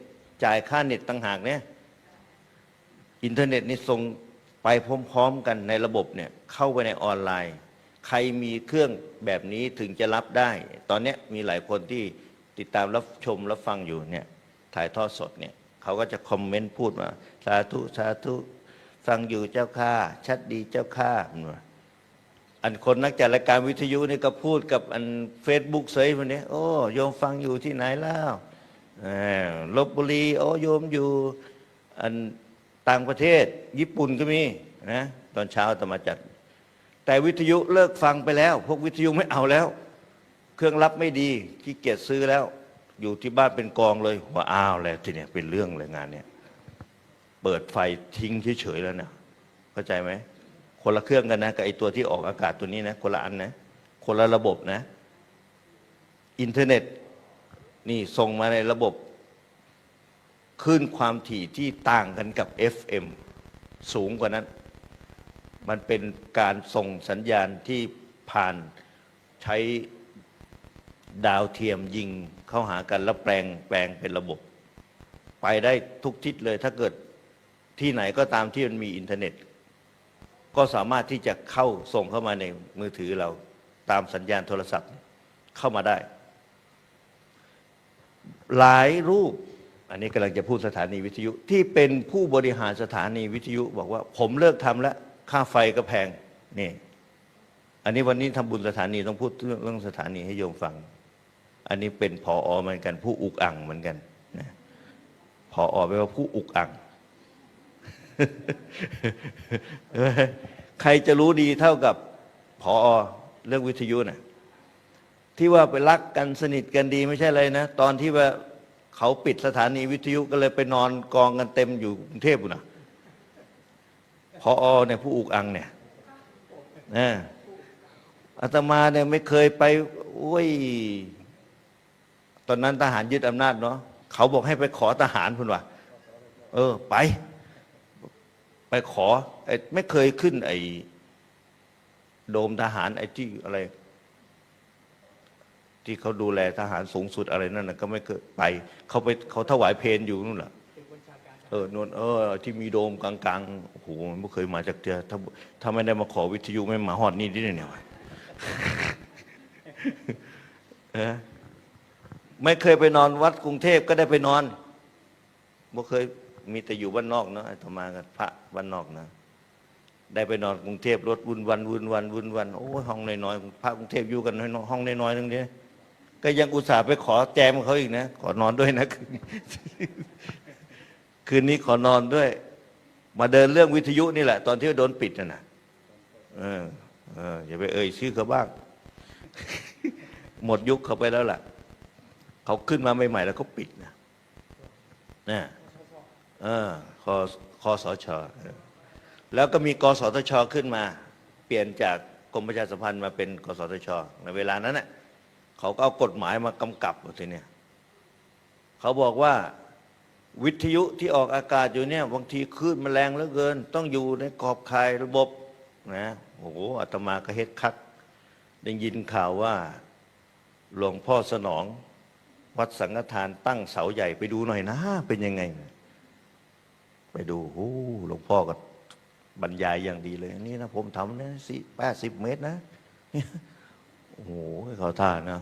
Speaker 3: จ่ายค่าเน็ตต่างหากเนี่ยอินเทอร์เน็ตนี่ส่งไปพร้อมๆกันในระบบเนี่ยเข้าไปในออนไลน์ใครมีเครื่องแบบนี้ถึงจะรับได้ตอนนี้มีหลายคนที่ติดตามรับชมรับฟังอยู่เนี่ยถ่ายทอดสดเนี่ยเขาก็จะคอมเมนต์พูดมาสาธุสาธุฟังอยู่เจ้าข้าชัดดีเจ้าข้าอันคนนักจัดรายการวิทยุนี่ก็พูดกับอัน Facebook เสยวันนี้โอ้โยมฟังอยู่ที่ไหนแล้วลพบุรีโอ้โยมอยู่อันต่างประเทศญี่ปุ่นก็มีนะตอนเช้าจะมาจัดแต่วิทยุเลิกฟังไปแล้วพวกวิทยุไม่เอาแล้วเครื่องรับไม่ดีขี้เกียจซื้อแล้วอยู่ที่บ้านเป็นกองเลยว่าอ้าวแล้วทีเนี้ยเป็นเรื่องเลยงานเนี้ยเปิดไฟทิ้งเฉยๆแล้วนะเข้าใจไหมคนละเครื่องกันนะกับไอตัวที่ออกอากาศตัวนี้นะคนละอันนะคนละระบบนะอินเทอร์เน็ตนี่ส่งมาในระบบคลื่นความถี่ที่ต่างกันกับ FM สูงกว่านั้นมันเป็นการส่งสัญญาณที่ผ่านใช้ดาวเทียมยิงเข้าหากันแล้วแปลงเป็นระบบไปได้ทุกทิศเลยถ้าเกิดที่ไหนก็ตามที่มันมีอินเทอร์เน็ตก็สามารถที่จะเข้าส่งเข้ามาในมือถือเราตามสัญญาณโทรศัพท์เข้ามาได้หลายรูปอันนี้กำลังจะพูดสถานีวิทยุที่เป็นผู้บริหารสถานีวิทยุบอกว่าผมเลิกทำแล้วค่าไฟก็แพงนี่อันนี้วันนี้ทำบุญสถานีต้องพูดเรื่องสถานีให้โยมฟังอันนี้เป็นผอ.เหมือนกันผู้อุกอั่งเหมือนกันนะผอ.แปลว่าผู้อุกอั่ง ใครจะรู้ดีเท่ากับผอ.เรื่องวิทยุนะที่ว่าไปรักกันสนิทกันดีไม่ใช่เลยนะตอนที่ว่าเขาปิดสถานีวิทยุก็เลยไปนอนกองกันเต็มอยู่กรุงเทพนะผอ.เนี่ยผู้อุกอั่งเนี่ยอาตมาเนี่ยไม่เคยไป โอ้ยตอนนั้นทหารยึดอำนาจเนาะเขาบอกให้ไปขอทหารพุ่นว่ะไปขอไม่เคยขึ้นไอ้โดมทหารไอ้ที่อะไรที่เขาดูแลทหารสูงสุดอะไรนั่นนะก็ไม่เคยไปเขาถวายเพลอยู่นู่นแหละนวลที่มีโดมกลางๆโอ้โหไม่เคยมาจากเดียถ้าไม่ได้มาขอวิทยุไม่มาฮอดนี่ดิเนี่ยไม่เคยไปนอนวัดกรุงเทพก็ได้ไปนอนบ่เคยมีแต่อยู่บ้านนอกเนาะอาตมากับพระบ้านนอกนะได้ไปนอนกรุงเทพรถวุ่นวันโอ้ยห้องน้อยๆพระกรุงเทพอยู่กันน้อยห้องน้อยๆทั้งนี้ก็ยังอุตส่าห์ไปขอแจมเขาอีกนะขอนอนด้วยนะคืนนี้ขอนอนด้วยมาเดินเรื่องวิทยุนี่แหละตอนที่โดนปิดนะอย่าไปชื่อเขาบ้างหมดยุคเขาไปแล้วล่ะเขาขึ้นมาใหม่ๆแล้วเขาปิดนะคสช.แล้วก็มีกสทช.ขึ้นมาเปลี่ยนจากกรมประชาสัมพันธ์มาเป็นกสทช.ในเวลานั้นเขาก็เอากฎหมายมากำกับทีเนี่ยเขาบอกว่าวิทยุที่ออกอากาศอยู่เนี่ยบางทีคลื่นมันแรงเหลือเกินต้องอยู่ในกรอบข่ายระบบนะโอ้โหอาตมาก็เฮ็ดคักได้ยินข่าวว่าหลวงพ่อสนองวัดสังฆทานตั้งเสาใหญ่ไปดูหน่อยนะเป็นยังไงไปดูหลวงพ่อก็บรรยายอย่างดีเลยนี่นะผมทำนะ80 เมตรนะโอ้โหเขาท่านะ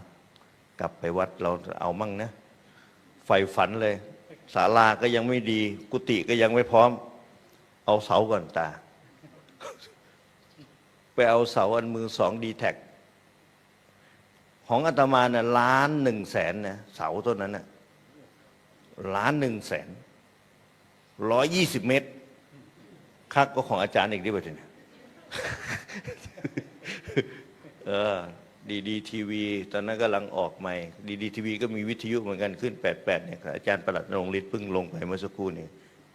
Speaker 3: กลับไปวัดเราเอามั่งนะไฟฝันเลยศาลาก็ยังไม่ดีกุฏิก็ยังไม่พร้อมเอาเสาก่อนตาไปเอาเสาอันมือ2 D-Tech ของอาตมาเนี่ย1,100,000นะเสาต้นนั้นน่ะ1,100,000 120 เมตรคักก็ของอาจารย์อีกด้วยเนี่ยดีทีวีตอนนั้นกำลังออกใหม่ดีทีวีก็มีวิทยุเหมือนกันขึ้น88เนี่ยอาจารย์ประหลัดณรงค์ฤทธิ์เพิ่งลงไปเมื่อสักครู่นี้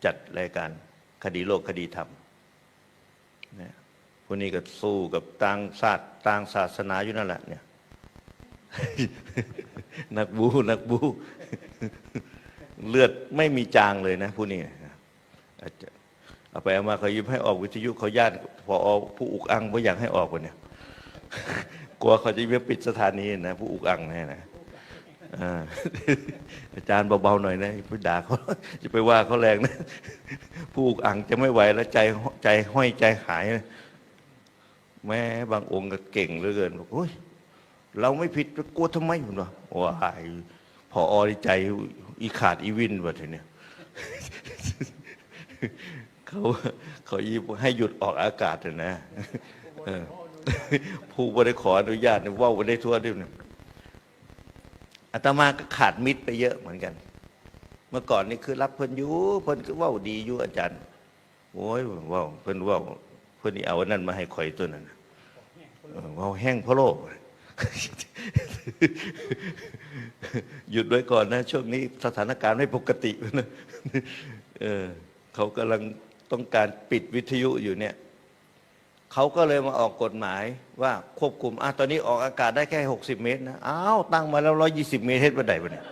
Speaker 3: จัดรายการคดีโลกคดีธรรมเนี่ยพวกนี้ก็สู้กับต่างศาสนาอยู่นั่นแหละเนี่ยนักบูเลือดไม่มีจางเลยนะผู้นี้เอาไปเอามาเขายิ้มให้ออกวิทยุเขาญาติพอผู้อุกอังไม่อยากให้ออกวันเนี่ยกลัวเขาจะไปปิดสถานีนะผู้อุกอังแน่นะอาจารย์เบาๆหน่อยนะไปด่าเขาจะไปว่าเขาแรงนะผู้อุกอังจะไม่ไหวแล้วใจห้อยใจหายแม้บางองค์ก็เก่งเหลือเกินบอกโอ้ยเราไม่ผิดกลัวทำไมคุณวะว้ายพอใจอีขาดอีวินวะทีเนี่ยเขายิบให้หยุดออกอากาศนะผู้บริขออนุญาตว่าได้ทั่วด้วยเนี่ยอาตมาก็ขาดมิตรไปเยอะเหมือนกันเมื่อก่อนนี่คือรับเพิ่นอยู่เพิ่นก็ว่าดีอยู่อาจารย์โอ้ยว่าเพิ่นนี่เอานั่นมาให้ข่อยตัวนั้นว่าแห้งพะโลกหยุดไว้ก่อนนะช่วงนี้สถานการณ์ไม่ปกตินะเขากำลังต้องการปิดวิทยุอยู่เนี่ยเขาก็เลยมาออกกฎหมายว่าควบคุมตอนนี้ออกอากาศได้แค่60 เมตรนะตั้งมาแล้ว120 เมตรเฮ็ดบ่ได้บ่เนี่ย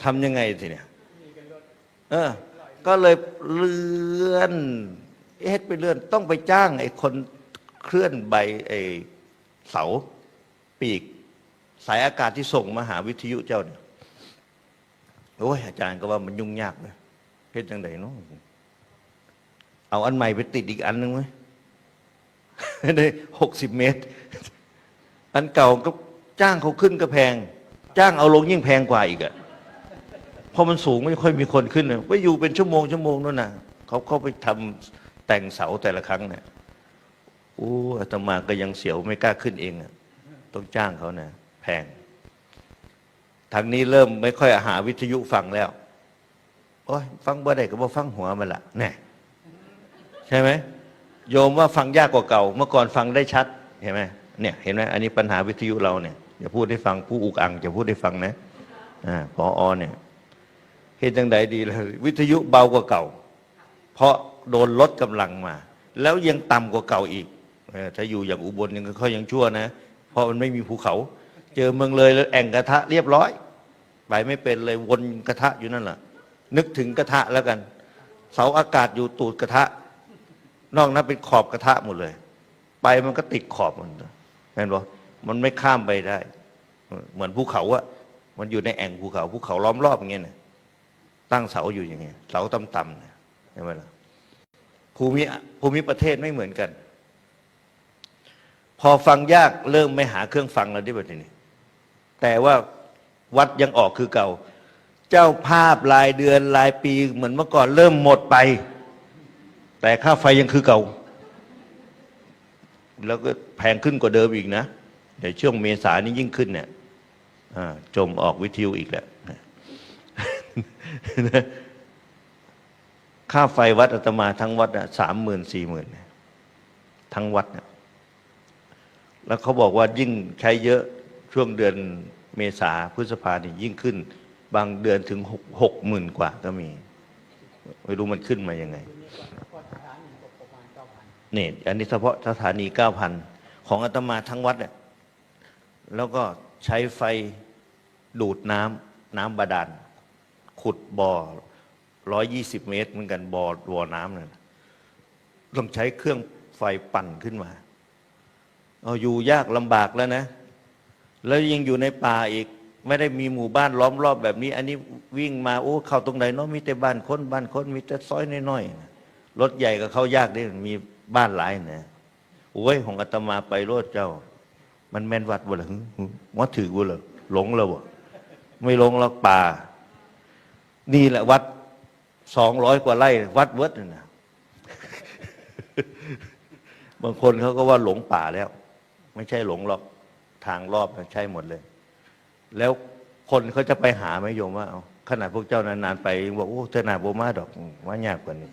Speaker 3: ทำยังไงทีเนี่ยก็เลยเลื่อนเฮ็ดไปเลื่อนต้องไปจ้างไอ้คนเคลื่อนใบไอ้เสาปีกสายอากาศที่ส่งมาหาวิทยุเจ้าเนี่ยโอ้ยอาจารย์ก็ว่ามันยุ่งยากเลยเฮ็ดจังไดเนาะเอาอันใหม่ไปติดอีกอันนึงไหมได้60 เมตรอันเก่าก็จ้างเขาขึ้นก็แพงจ้างเอาลงยิ่งแพงกว่าอีกเพราะมันสูงไม่ค่อยมีคนขึ้นไปอยู่เป็นชั่วโมงนั่นน่ะเขาไปทำแต่งเสาแต่ละครั้งเนี่ยอาตมาก็ยังเสียวไม่กล้าขึ้นเองต้องจ้างเขานะแพงทางนี้เริ่มไม่ค่อยหาวิทยุฟังแล้วโอ้ยฟังบ่ได้ก็บ่ฟังหัวมันละแน่ใช่ไหมโยมว่าฟังยากกว่าเก่าเมื่อก่อนฟังได้ชัดเห็นไหมเนี่ยเห็นไหมอันนี้ปัญหาวิทยุเราเนี่ยอย่าพูดให้ฟังผู้อุกอังจะพูดให้ฟังนะผอ.เนี่ยเห็นจังใดดีเลยวิทยุเบากว่าเก่าเพราะโดนลดกำลังมาแล้วยังต่ำกว่าเก่าอีกถ้าอยู่อย่างอุบลยังเขายังชั่วนะ เพราะมันไม่มีภูเขา เจอเมืองเลยแล้วแอ่งกระทะเรียบร้อยไปไม่เป็นเลยวนกระทะอยู่นั่นแหละนึกถึงกระทะแล้วกัน เสาอากาศอยู่ตูดกระทะนอกนั้นเป็นขอบกระทะหมดเลยไปมันก็ติดขอบมันเห็นบ่มันไม่ข้ามไปได้เหมือนภูเขาอะมันอยู่ในแอ่งภูเขาล้อมรอบอย่างเงี้ยตั้งเสาอยู่อย่างเงี้ยเสาต่ำๆใช่ไหมล่ะภูมิประเทศไม่เหมือนกันพอฟังยากเริ่มไม่หาเครื่องฟังแล้วที่แบบนี้แต่ว่าวัดยังออกคือเก่าเจ้าภาพรายเดือนรายปีเหมือนเมื่อก่อนเริ่มหมดไปแต่ค่าไฟยังคือเก่าแล้วก็แพงขึ้นกว่าเดิมอีกนะในช่วงเมษายนนี้ยิ่งขึ้นเนี่ยจมออกวิทยุอีกแล้วค่าไฟวัดอาตมาทั้งวัด30,000-40,000ทั้งวัดเนี่ยแล้วเขาบอกว่ายิ่งใช้เยอะช่วงเดือนเมษาพฤษภานี่ยิ่งขึ้นบางเดือนถึง60,000 กว่าก็มีไม่รู้มันขึ้นมายังไงนี่อันนี้เฉพาะสถานี 9,000 ของอาตมาทั้งวัดเนี่ยแล้วก็ใช้ไฟดูดน้ำบาดาลขุดบ่อ120 เมตรเหมือนกันบ่อน้ำนั่นต้องใช้เครื่องไฟปั่นขึ้นมาเอาอยู่ยากลำบากแล้วนะแล้วยังอยู่ในป่าอีกไม่ได้มีหมู่บ้านล้อมรอบแบบนี้อันนี้วิ่งมาโอ้เข้าตรงไหนเนาะมีแต่บ้านคนมีแต่ซอยน้อยๆรถใหญ่ก็เข้ายากได้มีบ้านหลายนะโอ้ยของอาตมาไปรถเจ้ามันแม่นวัดบ่ล่ะวัดถือบ่ล่ะหลงแล้วบ่ไม่หลงหรอกป่านี่แหละวัด200 กว่าไร่วัดเวิร์ดนะบางคนเขาก็ว่าหลงป่าแล้วไม่ใช่หลงหรอกทางรอบมันใช่หมดเลยแล้วคนเขาจะไปหาไหมโยมว่าเอาขนาดพวกเจ้านานๆไปบอกโอ้เจ้านาโบมาดอกว่ายากกว่านี้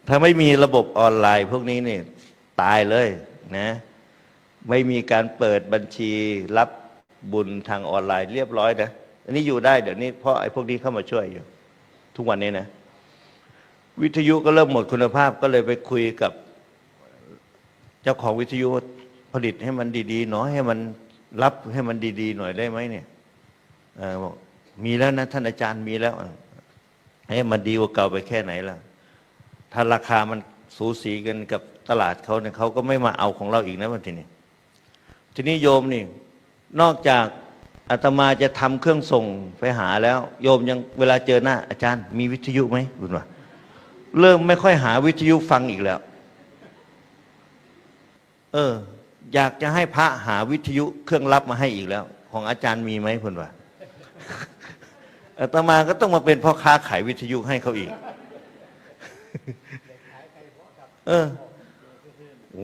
Speaker 3: ถ้าไม่มีระบบออนไลน์พวกนี้นี่ตายเลยนะไม่มีการเปิดบัญชีรับบุญทางออนไลน์เรียบร้อยนะอันนี้อยู่ได้เดี๋ยวนี้เพราะไอ้พวกนี้เข้ามาช่วยอยู่ทุกวันนี้นะวิทยุก็เริ่มหมดคุณภาพก็เลยไปคุยกับเจ้าของวิทยุผลิตให้มันดีๆหน่อยให้มันรับให้มันดีๆหน่อยได้ไหมเนี่ยบอกมีแล้วนะท่านอาจารย์มีแล้วให้มันดีกว่าเก่าไปแค่ไหนล่ะถ้าราคามันสูสีกันกับตลาดเขาเนี่ยเขาก็ไม่มาเอาของเราอีกนะวันทีนี้โยมนี่นอกจากอาตมาจะทำเครื่องส่งไปหาแล้วโยมยังเวลาเจอหน้าอาจารย์มีวิทยุไหมคุณว่าเริ่มไม่ค่อยหาวิทยุฟังอีกแล้วอยากจะให้พระหาวิทยุเครื่องรับมาให้อีกแล้วของอาจารย์มีไหมคุณว่าอาตมาก็ต้องมาเป็นพ่อค้าขายวิทยุให้เขาอีก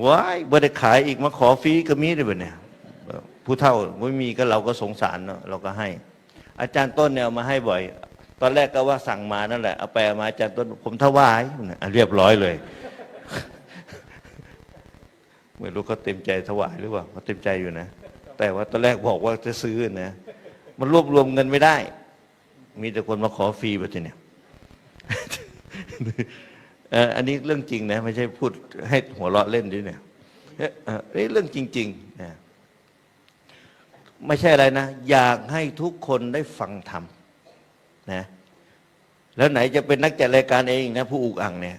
Speaker 3: ว้ายบ่ได้ขายอีกมาขอฟรีก็มีด้วยเนี่ยผู้เฒ่าไม่มีก็เราก็สงสารเนาะเราก็ให้อาจารย์ต้นเนี่ยเอามาให้บ่อยตอนแรกก็ว่าสั่งมานั่นแหละเอาไปมาอาจารย์ต้นผมถวายเรียบร้อยเลยไม่รู้เขาเต็มใจถวายหรือเปล่าเขาเต็มใจอยู่นะแต่ว่าตอนแรกบอกว่าจะซื้อนะมันรวบรวมเงินไม่ได้มีแต่คนมาขอฟรีแบบนี้อันนี้เรื่องจริงนะไม่ใช่พูดให้หัวเราะเล่นด้วยเนี่ยนี่เรื่องจริงๆนะไม่ใช่อะไรนะอยากให้ทุกคนได้ฟังธรรมนะแล้วไหนจะเป็นนักจัดรายการเองนะผู้อุกอังเนี่ย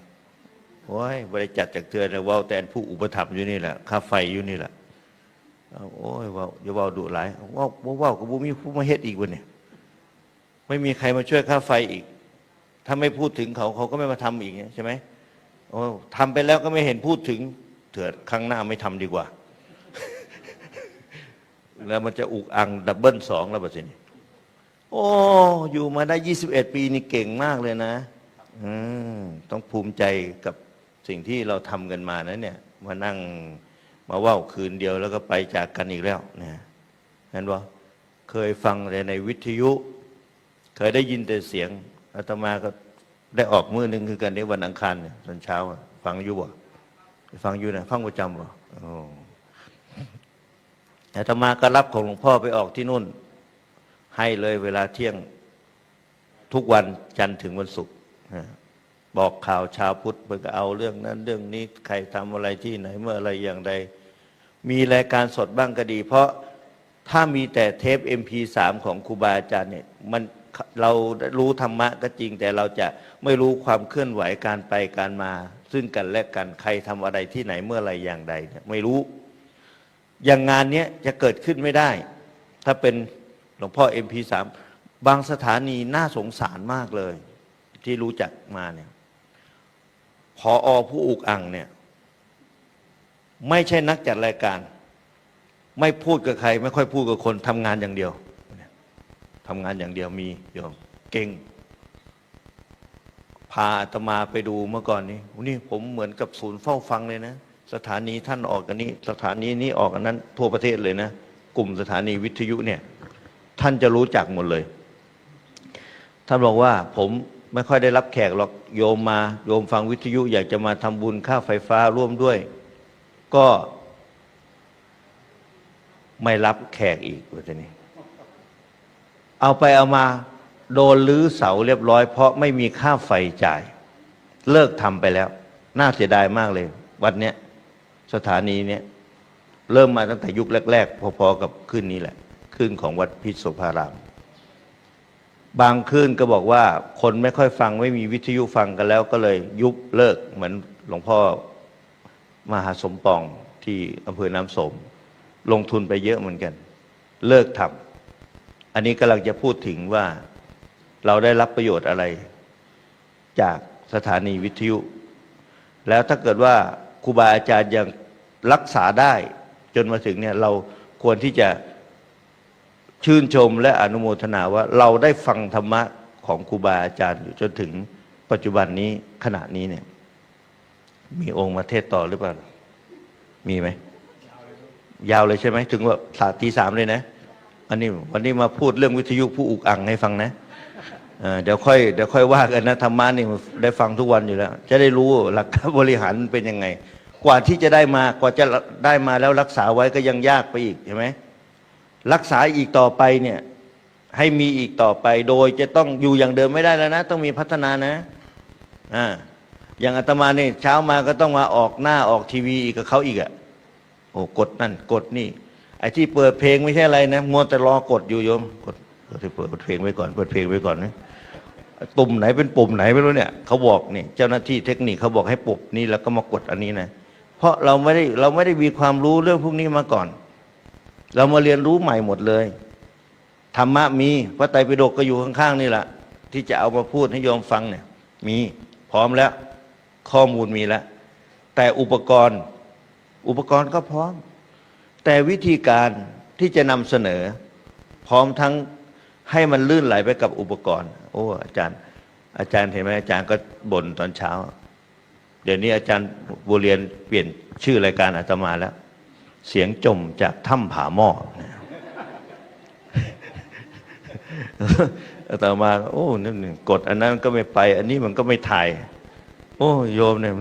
Speaker 3: โอ้ยบริจัดจากเธอนะว่าแต่ผู้อุปถัมภ์อยู่นี่แหละค่าไฟอยู่นี่แหละโอ้ยว่าอย่าว่าดุหลายว่ากับบุมีผู้มาเฮ็ดอีกวันเนี่ยไม่มีใครมาช่วยค่าไฟอีกถ้าไม่พูดถึงเขาก็ไม่มาทำอีกใช่ไหมโอ้ทำไปแล้วก็ไม่เห็นพูดถึงเถิดครั้งหน้าไม่ทำดีกว่า แล้วมันจะอุกอังดับเบิล2แล้วแบบนี้โอ้อยู่มาได้21 ปีนี่เก่งมากเลยนะต้องภูมิใจกับสิ่งที่เราทำกันมานะเนี่ยมานั่งมาว่าวคืนเดียวแล้วก็ไปจากกันอีกแล้วเนี่ยเห็นบ่เคยฟังแต่ในวิทยุเคยได้ยินแต่เสียงอาตมาก็ได้ออกมื้อนึงคือกันในวันอังคารเนี่ยตอนเช้าฟังอยู่บ่ฟังอยู่นะฟังประจำบ่อาตมาก็รับของหลวงพ่อไปออกที่นู่นให้เลยเวลาเที่ยงทุกวันจันทร์ถึงวันศุกร์บอกข่าวชาวพุทธเพื่อเอาเรื่องนั้นเรื่องนี้ใครทำอะไรที่ไหนเมื่ออะไรอย่างใด มีรายการสดบ้างก็ดี เพราะถ้ามีแต่เทป MP3 ของครูบาอาจารย์เนี่ยเรารู้ธรรมะก็จริงแต่เราจะไม่รู้ความเคลื่อนไหวการไปการมาซึ่งกันและกันใครทำอะไรที่ไหนเมื่อไรอย่างใดเนี่ยไม่รู้อย่างงานนี้จะเกิดขึ้นไม่ได้ถ้าเป็นหลวงพ่อ MP3 บางสถานีน่าสงสารมากเลยที่รู้จักมาเนี่ยผอ.ผู้อุกอั่งเนี่ยไม่ใช่นักจัดรายการไม่พูดกับใครไม่ค่อยพูดกับคนทำงานอย่างเดียวทำงานอย่างเดียวมีโยมเก่งพาอาตมาไปดูเมื่อก่อนนี้นี่ผมเหมือนกับศูนย์เฝ้าฟังเลยนะสถานีท่านออกกันนี้สถานีนี้ออกกันนั้นทั่วประเทศเลยนะกลุ่มสถานีวิทยุเนี่ยท่านจะรู้จักหมดเลยท่านบอกว่าผมไม่ค่อยได้รับแขกหรอกโยมฟังวิทยุอยากจะมาทำบุญค่าไฟฟ้าร่วมด้วยก็ไม่รับแขกอีกว่าจะนี่เอาไปเอามาโดนรื้อเสาเรียบร้อยเพราะไม่มีค่าไฟจ่ายเลิกทำไปแล้วน่าเสียดายมากเลยวัดเนี้ยสถานีเนี้ยเริ่มมาตั้งแต่ยุคแรกๆพอๆกับขึ้นนี้แหละขึ้นของวัดพิษโสภารามบางคืนก็บอกว่าคนไม่ค่อยฟังไม่มีวิทยุฟังกันแล้วก็เลยยุบเลิกเหมือนหลวงพ่อมหาสมปองที่อำเภอน้ำสมลงทุนไปเยอะเหมือนกันเลิกทำอันนี้กำลังจะพูดถึงว่าเราได้รับประโยชน์อะไรจากสถานีวิทยุแล้วถ้าเกิดว่าครูบาอาจารย์ยังรักษาได้จนมาถึงเนี่ยเราควรที่จะชื่นชมและอนุโมทนาว่าเราได้ฟังธรรมะของครูบาอาจารย์อยู่จนถึงปัจจุบันนี้ขณะนี้เนี่ยมีองค์มาเทศต่อหรือเปล่ามีไหมยาวเลยใช่ไหมถึงว่าตี 3เลยนะอันนี้วันนี้มาพูดเรื่องวิทยุผู้อุกอั่งให้ฟังนะเดี๋ยวค่อยว่ากันนะธรรมะนี่ได้ฟังทุกวันอยู่แล้วจะได้รู้หลักการบริหารเป็นยังไงกว่าที่จะได้มากว่าจะได้มาแล้วรักษาไว้ก็ยังยากไปอีกใช่ไหมรักษาอีกต่อไปเนี่ยให้มีอีกต่อไปโดยจะต้องอยู่อย่างเดิมไม่ได้แล้วนะต้องมีพัฒนานะอย่างอาตมาเนี่ยเช้ามาก็ต้องมาออกหน้าออกทีวีอีกกับเขาอีกอ่ะโอ้กดนั่นกดนี่ไอ้ที่เปิดเพลงไม่ใช่อะไรนะมัวแต่รอกดอยู่โยมกดเปิดเพลงไว้ก่อนเปิดเพลงไว้ก่อนนะตุ่มไหนเป็นปุ่มไหนไม่รู้เนี่ยเขาบอกนี่เจ้าหน้าที่เทคนิคเขาบอกให้ปุ่มนี้แล้วก็มากดอันนี้นะเพราะเราไม่ได้มีความรู้เรื่องพวกนี้มาก่อนเรามาเรียนรู้ใหม่หมดเลยธรรมะมีพระไตรปิฎกก็อยู่ข้างๆนี่แหละที่จะเอามาพูดให้โยมฟังเนี่ยมีพร้อมแล้วข้อมูลมีแล้วแต่อุปกรณ์ก็พร้อมแต่วิธีการที่จะนำเสนอพร้อมทั้งให้มันลื่นไหลไปกับอุปกรณ์โอ้อาจารย์เห็นไหมอาจารย์ก็บ่นตอนเช้าเดี๋ยวนี้อาจารย์บัวเรียนเปลี่ยนชื่อรายการอาตมาแล้วเสียงจมจากถ้ำผาหม้ออาตมาโอ้นั่นกดอันนั้นก็ไม่ไปอันนี้มันก็ไม่ถ่ายโอ้โยมเนี่ย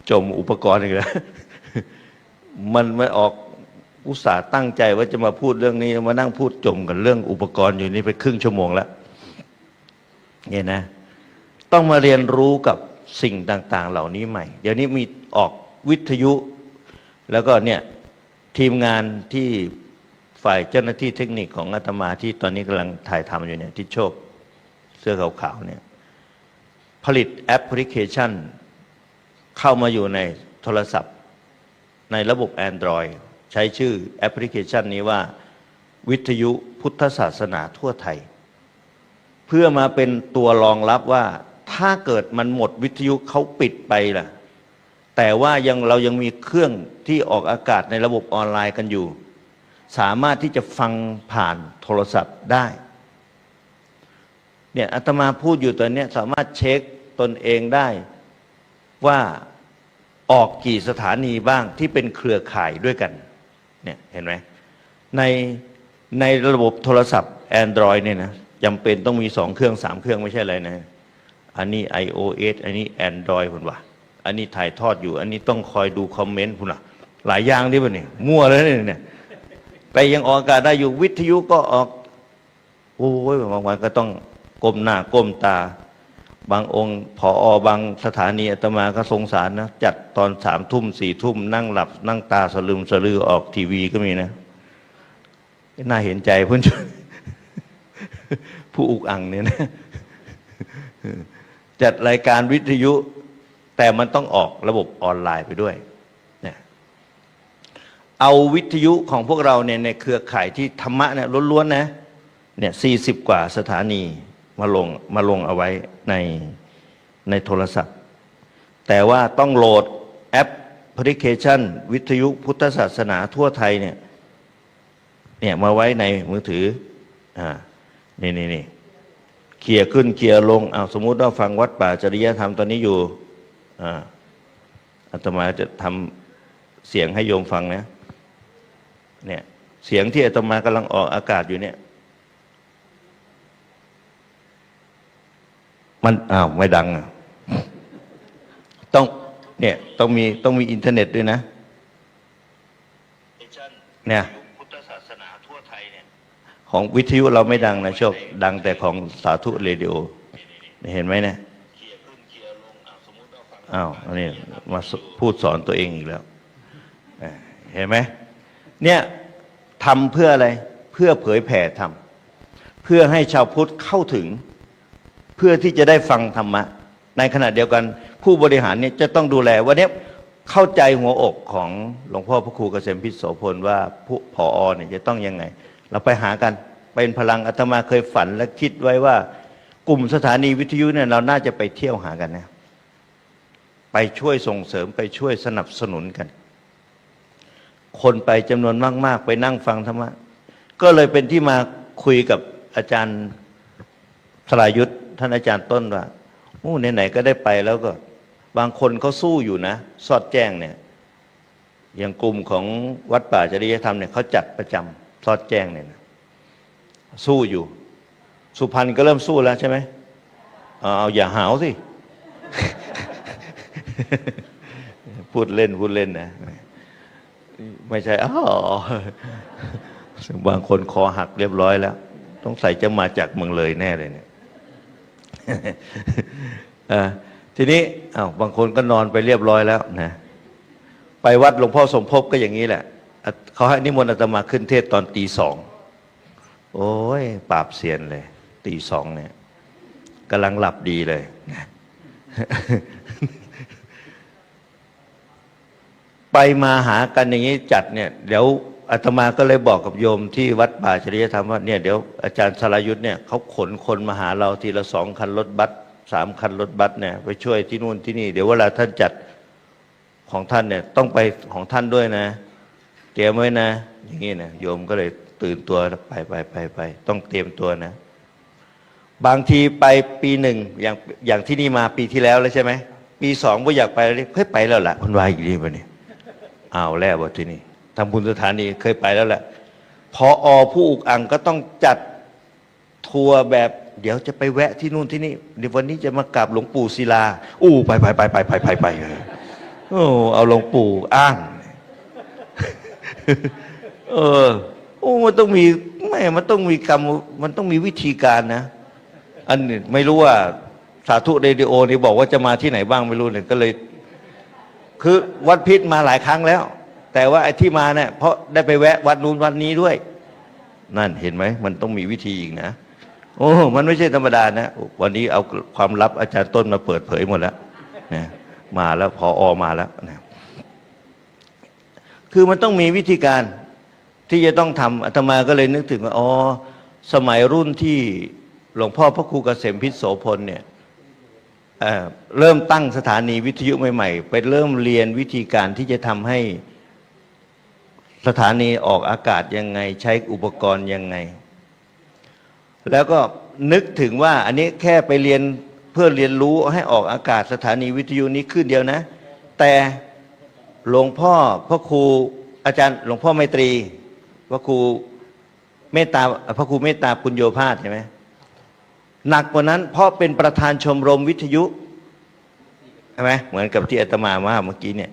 Speaker 3: จมอุปกรณ์อีกแล้วมันไม่ออกอุตส่าห์ตั้งใจว่าจะมาพูดเรื่องนี้มานั่งพูดจมกันเรื่องอุปกรณ์อยู่นี่ไปครึ่งชั่วโมงแล้วเนี่ยนะต้องมาเรียนรู้กับสิ่งต่างๆเหล่านี้ใหม่เดี๋ยวนี้มีออกวิทยุแล้วก็เนี่ยทีมงานที่ฝ่ายเจ้าหน้าที่เทคนิคของอาตมาที่ตอนนี้กำลังถ่ายทำอยู่เนี่ยที่โชคเสื้อขาวๆเนี่ยผลิตแอปพลิเคชันเข้ามาอยู่ในโทรศัพท์ในระบบ Android ใช้ชื่อแอปพลิเคชันนี้ว่าวิทยุพุทธศาสนาทั่วไทยเพื่อมาเป็นตัวรองรับว่าถ้าเกิดมันหมดวิทยุเขาปิดไปล่ะแต่ว่าเรายังมีเครื่องที่ออกอากาศในระบบออนไลน์กันอยู่สามารถที่จะฟังผ่านโทรศัพท์ได้เนี่ยอาตมาพูดอยู่ตอนนี้สามารถเช็คตนเองได้ว่าออกกี่สถานีบ้างที่เป็นเครือข่ายด้วยกันเนี่ยเห็นไหมในระบบโทรศัพท์ Android เนี่ยนะจำเป็นต้องมี2 เครื่อง 3 เครื่องไม่ใช่อะไรนะอันนี้ iOS อันนี้ Android พุ่นว่ะอันนี้ถ่ายทอดอยู่อันนี้ต้องคอยดูคอมเมนต์พุ่นว่ะหลายอย่างดิบ่เนี่ยมั่วเลยเนี่ยไปยังออกอากาศได้อยู่วิทยุก็ออกโอ้ยบางวันก็ต้องก้มหน้าก้มตา บางองค์ผอบางสถานีอาตมาก็สงสารนะจัดตอน3 ทุ่ม4 ทุ่มนั่งหลับนั่งตาสลึมสลือออกทีวีก็มีนะน่าเห็นใจเพื่อน ผู้อุกอังเนี่ยนะจัดรายการวิทยุแต่มันต้องออกระบบออนไลน์ไปด้วยเนี่ยเอาวิทยุของพวกเราเนี่ยในเครือข่ายที่ธรรมะเนี่ยล้วนๆนะเนี่ย40 กว่าสถานีมาลงเอาไว้ในโทรศัพท์แต่ว่าต้องโหลดแอปพลิเคชันวิทยุพุทธศาสนาทั่วไทยเนี่ยมาไว้ในมือถือนี่เคลียร์ขึ้นเคลียร์ลงเอาสมมุติว่าฟังวัดป่าจริยธรรมตอนนี้อยู่อาตมาจะทำเสียงให้โยมฟังนะเนี่ยเสียงที่อาตมากำลังออกอากาศอยู่เนี่ยมันไม่ดังต้องเนี่ยต้องมีอินเทอร์เน็ตด้วยนะเนี่ยของวิทยุเราไม่ดังนะโชคดังแต่ของสาธุเรดิโอเห็นไหมเนี่ยอันนี้มาพูดสอนตัวเองอีกแล้วเห็นไหมเนี่ยทำเพื่ออะไรเพื่อเผยแผ่ธรรมเพื่อให้ชาวพุทธเข้าถึงเพื่อที่จะได้ฟังธรรมะในขณะเดียวกันผู้บริหารเนี่ยจะต้องดูแลวันนี้เข้าใจหัวอกของหลวงพ่อพระครูเกษมพิษโสพลว่าผู้ผอเนี่ยจะต้องยังไงเราไปหากันเป็นพลังอาตมาเคยฝันและคิดไว้ว่ากลุ่มสถานีวิทยุเนี่ยเราน่าจะไปเที่ยวหากันนะไปช่วยส่งเสริมไปช่วยสนับสนุนกันคนไปจำนวนมากๆไปนั่งฟังธรรมะก็เลยเป็นที่มาคุยกับอาจารย์สรายุทธท่านอาจารย์ต้นว่าไหนๆก็ได้ไปแล้วก็บางคนเขาสู้อยู่นะสอดแจ้งเนี่ยอย่างกลุ่มของวัดป่าจริยธรรมเนี่ยเขาจัดประจำสอดแจ้งเนี่ยนะสู้อยู่สุพรรณก็เริ่มสู้แล้วใช่ไหมเอาอย่าหาวสิ พูดเล่นนะไม่ใช่บางคนคอหักเรียบร้อยแล้วต้องใส่จะมาจากเมืองเลยแน่เลยเนี่ยทีนี้บางคนก็นอนไปเรียบร้อยแล้วนะไปวัดหลวงพ่อสมภพก็อย่างนี้แหละเขาให้นิมนต์อาตมาขึ้นเทศตอนตี 2โอ้ยปราบเซียนเลยตี 2เนี่ยกำลังหลับดีเลยนะไปมาหากันอย่างนี้จัดเนี่ยเดี๋ยวอาตมาก็เลยบอกกับโยมที่วัดป่าจริยธรรมว่าเนี่ยเดี๋ยวอาจารย์สรายุทธเนี่ยเขาขนคนมาหาเราทีละ2 คันรถบัส3 คันรถบัสเนี่ยไปช่วยที่นู่นที่นี่เดี๋ยวเวลาท่านจัดของท่านเนี่ยต้องไปของท่านด้วยนะเตรียมไว้นะอย่างนี้นะโยมก็เลยตื่นตัวไปต้องเตรียมตัวนะบางทีไปปี1อย่างที่นี่มาปีที่แล้วใช่ไหมปี2ก็อยากไปเฮ้ยไปแล้วล่ะคนวายอีกทีไปนี่เอาแล้วว่าที่นี่ทำบุญสถานีเคยไปแล้วแหละพอผู้อุกอังก็ต้องจัดทัวร์แบบเดี๋ยวจะไปแวะที่นู่นที่นี่เดี๋ยววันนี้จะมากราบหลวงปู่ศิลาไปเอาหลวงปู่อ้างมันต้องมีมันต้องมีกรรมมันต้องมีวิธีการนะอันนี้ไม่รู้ว่าสาธุเรดิโอนี่บอกว่าจะมาที่ไหนบ้างไม่รู้เนี่ยก็เลยคือวัดพิษมาหลายครั้งแล้วแต่ว่าไอ้ที่มาเนี่ยเพราะได้ไปแวะวัดนู้นวัดนี้ด้วยนั่นเห็นไหมมันต้องมีวิธีอีกนะมันไม่ใช่ธรรมดานะวันนี้เอาความลับอาจารย์ต้นมาเปิดเผยหมดแล้วนะมาแล้วผอมาแล้วนะคือมันต้องมีวิธีการที่จะต้องทำอาตมาก็เลยนึกถึงว่าสมัยรุ่นที่หลวงพ่อพระครูเกษมพิษโสพลเนี่ยเริ่มตั้งสถานีวิทยุใหม่ๆไปเริ่มเรียนวิธีการที่จะทำให้สถานีออกอากาศยังไงใช้อุปกรณ์ยังไงแล้วก็นึกถึงว่าอันนี้แค่ไปเรียนเพื่อเรียนรู้ให้ออกอากาศสถานีวิทยุนี้ขึ้นเดียวนะแต่หลวงพ่อพระครูอาจารย์หลวงพ่อไมตรีพระครูเมตตาปุญโญภาสใช่ไหมหนักกว่านั้นเพราะเป็นประธานชมรมวิทยุใช่ไหมเหมือนกับที่อาตมาว่าเมื่อกี้เนี่ย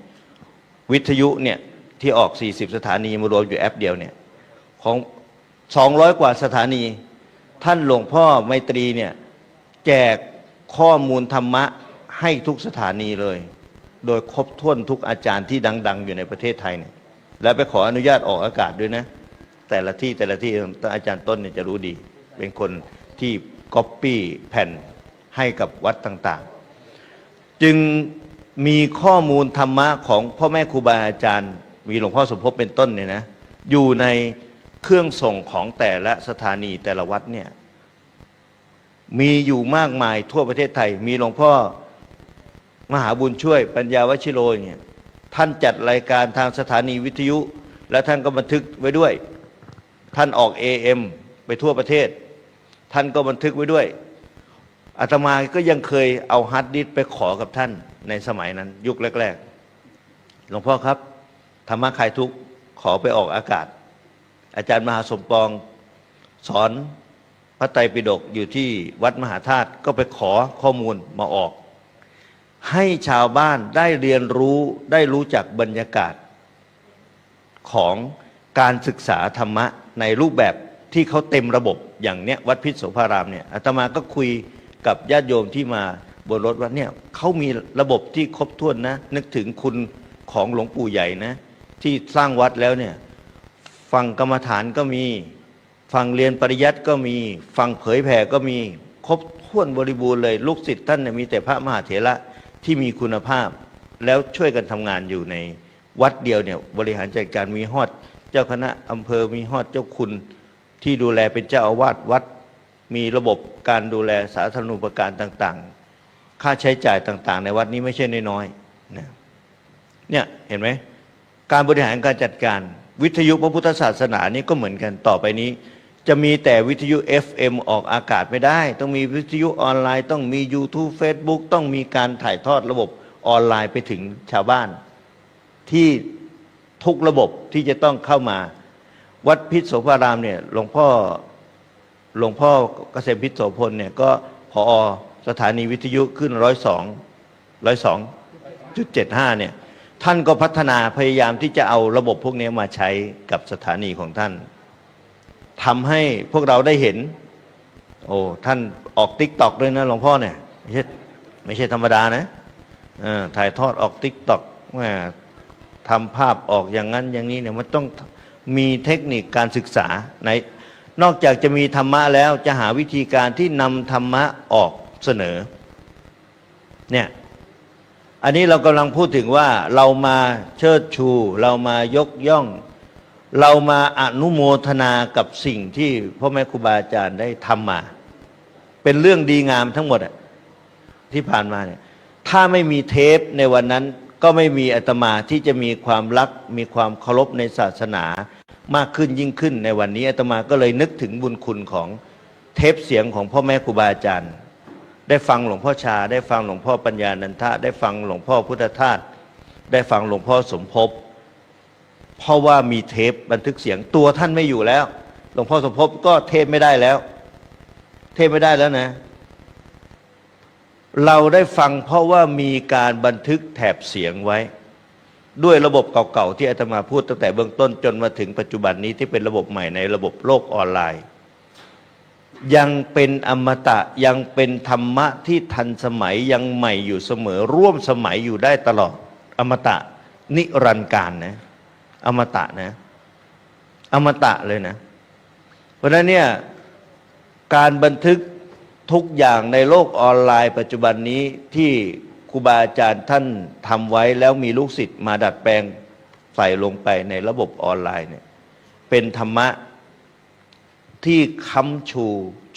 Speaker 3: วิทยุเนี่ยที่ออก40 สถานีมารวมอยู่แอปเดียวเนี่ยของ200 กว่าสถานีท่านหลวงพ่อไมตรีเนี่ยแจก ข้อมูลธรรมะให้ทุกสถานีเลย โดยครบถ้วนทุกอาจารย์ที่ดังๆอยู่ในประเทศไทยเนี่ยแล้วไปขออนุญาตออกอากาศด้วยนะแต่ละที่อาจารย์ต้นเนี่ยจะรู้ดีเป็นคนที่ก๊อปปี้แผ่นให้กับวัดต่างๆจึงมีข้อมูลธรรมะของพ่อแม่ครูบาอาจารย์มีหลวงพ่อสมภพเป็นต้นเนี่ยนะอยู่ในเครื่องส่งของแต่ละสถานีแต่ละวัดเนี่ยมีอยู่มากมายทั่วประเทศไทยมีหลวงพ่อมหาบุญช่วยปัญญาวชิโรเนี่ยท่านจัดรายการทางสถานีวิทยุและท่านก็บันทึกไว้ด้วยท่านออก AM ไปทั่วประเทศท่านก็บันทึกไว้ด้วยอาตมาก็ยังเคยเอาฮาร์ดดิสก์ไปขอกับท่านในสมัยนั้นยุคแรกๆหลวงพ่อครับธรรมะคลายทุกข์ขอไปออกอากาศอาจารย์มหาสมปองสอนพระไตรปิฎกอยู่ที่วัดมหาธาตุก็ไปขอข้อมูลมาออกให้ชาวบ้านได้เรียนรู้ได้รู้จักบรรยากาศของการศึกษาธรรมะในรูปแบบที่เขาเต็มระบบอย่างเนี้ยวัดพิษโสภารามเนี่ยอาตมาก็คุยกับญาติโยมที่มาบนรถว่าเนี่ยเขามีระบบที่ครบถ้วนนะนึกถึงคุณของหลวงปู่ใหญ่นะที่สร้างวัดแล้วเนี่ยฟังกรรมฐานก็มีฟังเรียนปริยัติก็มีฟังเผยแผ่ก็มีครบถ้วนบริบูรณ์เลยลูกศิษย์ท่านเนี่ยมีแต่พระมหาเถระที่มีคุณภาพแล้วช่วยกันทำงานอยู่ในวัดเดียวเนี่ยบริหารจัดการมีฮอดเจ้าคณะอำเภอมีฮอดเจ้าคุณที่ดูแลเป็นเจ้าอาวาสวัดมีระบบการดูแลสาธารณูปการต่างๆค่าใช้จ่ายต่างๆในวัดนี้ไม่ใช่น้อยๆนะเนี่ยเห็นไหมการบริหารการจัดการวิทยุพระพุทธศาสนานี่ก็เหมือนกันต่อไปนี้จะมีแต่วิทยุ FM ออกอากาศไม่ได้ต้องมีวิทยุออนไลน์ต้องมี YouTube Facebook ต้องมีการถ่ายทอดระบบออนไลน์ไปถึงชาวบ้านที่ทุกระบบที่จะต้องเข้ามาวัดพิษโสภารามเนี่ยหลวงพ่อเกษมพิษโสพลเนี่ยก็ผอ.สถานีวิทยุขึ้น102.75เนี่ยท่านก็พัฒนาพยายามที่จะเอาระบบพวกนี้มาใช้กับสถานีของท่านทำให้พวกเราได้เห็นโอ้ท่านออกTikTokด้วยนะหลวงพ่อเนี่ยไม่ใช่ธรรมดานะถ่ายทอดออกTikTokทำภาพออกอย่างนั้นอย่างนี้เนี่ยมันต้องมีเทคนิคการศึกษาในนอกจากจะมีธรรมะแล้วจะหาวิธีการที่นำธรรมะออกเสนอเนี่ยอันนี้เรากำลังพูดถึงว่าเรามาเชิดชูเรามายกย่องเรามาอนุโมทนากับสิ่งที่พ่อแม่ครูบาอาจารย์ได้ทำมาเป็นเรื่องดีงามทั้งหมดที่ผ่านมาเนี่ยถ้าไม่มีเทปในวันนั้นก็ไม่มีอาตมาที่จะมีความรักมีความเคารพในศาสนามากขึ้นยิ่งขึ้นในวันนี้อาตมาก็เลยนึกถึงบุญคุณของเทปเสียงของพ่อแม่ครูบาอาจารย์ได้ฟังหลวงพ่อชาได้ฟังหลวงพ่อปัญญานันทะได้ฟังหลวงพ่อพุทธทาสได้ฟังหลวงพ่อสมภพเพราะว่ามีเทปบันทึกเสียงตัวท่านไม่อยู่แล้วหลวงพ่อสมภพก็เทปไม่ได้แล้วนะเราได้ฟังเพราะว่ามีการบันทึกแถบเสียงไว้ด้วยระบบเก่าๆที่อาตมาพูดตั้งแต่เบื้องต้นจนมาถึงปัจจุบันนี้ที่เป็นระบบใหม่ในระบบโลกออนไลน์ยังเป็นอมตะยังเป็นธรรมะที่ทันสมัยยังใหม่อยู่เสมอร่วมสมัยอยู่ได้ตลอดอมตะนิรันดร์การนะอมตะนะอมตะเลยนะเพราะฉะนั้นเนี่ยการบันทึกทุกอย่างในโลกออนไลน์ปัจจุบันนี้ที่ครูบาอาจารย์ท่านทำไว้แล้วมีลูกศิษย์มาดัดแปลงใส่ลงไปในระบบออนไลน์เนี่ยเป็นธรรมะที่ค้ำชู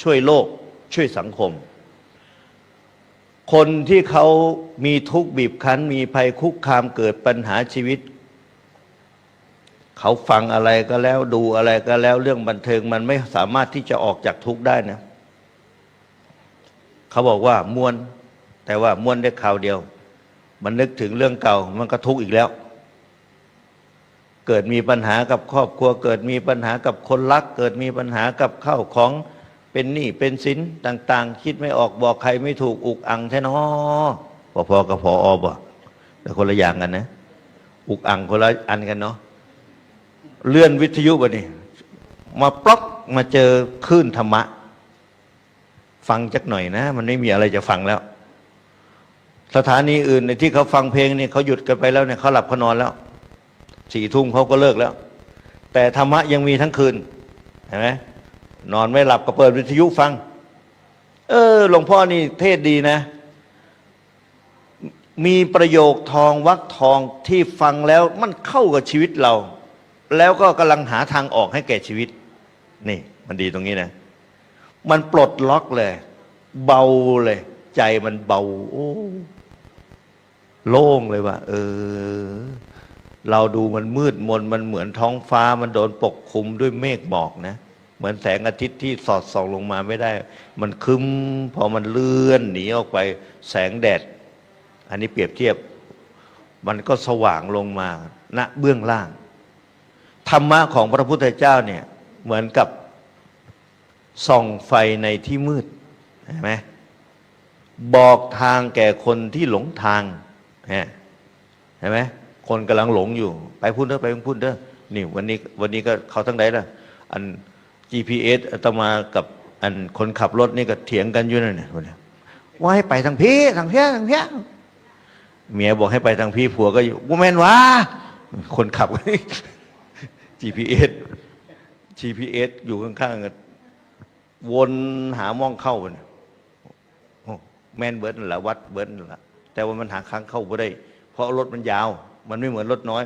Speaker 3: ช่วยโลกช่วยสังคมคนที่เขามีทุกข์บีบคั้นมีภัยคุกคามเกิดปัญหาชีวิตเขาฟังอะไรก็แล้วดูอะไรก็แล้วเรื่องบันเทิงมันไม่สามารถที่จะออกจากทุกข์ได้นะเขาบอกว่ามวนแต่ว่ามวนได้คราวเดียวมันนึกถึงเรื่องเก่ามันก็ทุกข์อีกแล้วเกิดมีปัญหากับครอบครัวเกิดมีปัญหากับคนรักเกิดมีปัญหากับข้าวของเป็นหนี้เป็นสินต่างๆคิดไม่ออกบอกใครไม่ถูกอุกอังใช่เนาะพอกับพอบอกแต่คนละอย่างกันนะอุกอังคนละอันกันเนาะเลื่อนวิทยุไปนี่มาปล็อกมาเจอคลื่นธรรมะ ฟังจักหน่อยนะ มันไม่มีอะไรจะฟังแล้ว สถานีอื่นในที่เขาฟังเพลงนี่เขาหยุดกันไปแล้วเนี่ยเขาหลับเขานอนแล้ว4 ทุ่มเขาก็เลิกแล้ว แต่ธรรมะยังมีทั้งคืนเห็นไหมนอนไม่หลับก็เปิดวิทยุฟังหลวงพ่อนี่เทศดีนะ มีประโยคทองวรรคทองที่ฟังแล้วมันเข้ากับชีวิตเรา แล้วก็กำลังหาทางออกให้แก่ชีวิตนี่มันดีตรงนี้นะมันปลดล็อกเลยเบาเลยใจมันเบาโอ้โล่งเลยว่าเราดูมันมืดมนมันเหมือนท้องฟ้ามันโดนปกคลุมด้วยเมฆหมอกนะเหมือนแสงอาทิตย์ที่สอดส่องลงมาไม่ได้มันคึ้มพอมันเลื่อนหนีออกไปแสงแดดอันนี้เปรียบเทียบมันก็สว่างลงมาณเบื้องล่างธรรมะของพระพุทธเจ้าเนี่ยเหมือนกับส่องไฟในที่มืดเห็นไหมบอกทางแก่คนที่หลงทางเห็นไหมคนกำลังหลงอยู่ไปพูดเด้อไปพูดเด้อนี่วันนี้ก็เขาทั้งใดล่ะอัน GPS อาตมากับอันคนขับรถนี่ก็เถียงกันอยู่นั่นเนี่ยว่าให้ไปทางพี่ทางเพี้ยทางเพี้ยเมียบอกให้ไปทางพี่ผัวก็อยู่ว่าแม่นวะคนขับ GPS อยู่ข้างๆกันวนหามองเข้าไปแม่นเบิร์ดนั่นแหละวัดเบิร์ดนั่นแหละแต่ว่ามันหาครั้งเข้าไม่ได้เพราะรถมันยาวมันไม่เหมือนรถน้อย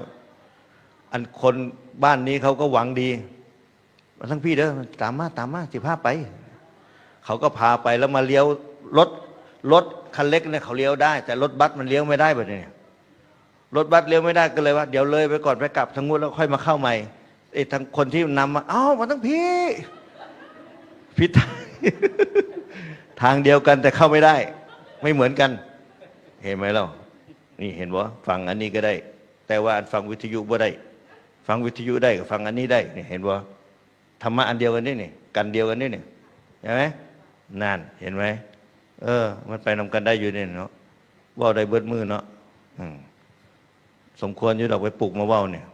Speaker 3: อันคนบ้านนี้เขาก็หวังดีมาทั้งพี่เด้อตามมา15ไปเขาก็พาไปแล้วมาเลี้ยวรถคันเล็กเนี่ยเขาเลี้ยวได้แต่รถบัสมันเลี้ยวไม่ได้แบบนี้รถบัสเลี้ยวไม่ได้ก็เลยว่าเดี๋ยวเลยไปก่อนไปกลับทางงูแล้วค่อยมาเข้าใหม่ทางคนที่นำมามาทั้งพี่ผิดทางเดียวกันแต่เข้าไม่ได้ไม่เหมือนกันเห็นไหมเรานี่เห็นบ่ฟังอันนี้ก็ได้แต่ว่าฟังวิทยุบ่ได้ฟังวิทยุได้กับฟังอันนี้ได้นี่เห็นบ่ธรรมะอันเดียวกันนี่นี่กันเดียวกันนี่นี่เห็นไหมนั่นเห็นไหมมันไปนำกันได้อยู่เนี่ยเนาะว่าวได้เบิดมือเนาะสมควรอยู่ดอกไปปลูกมาว่าวเนี่ย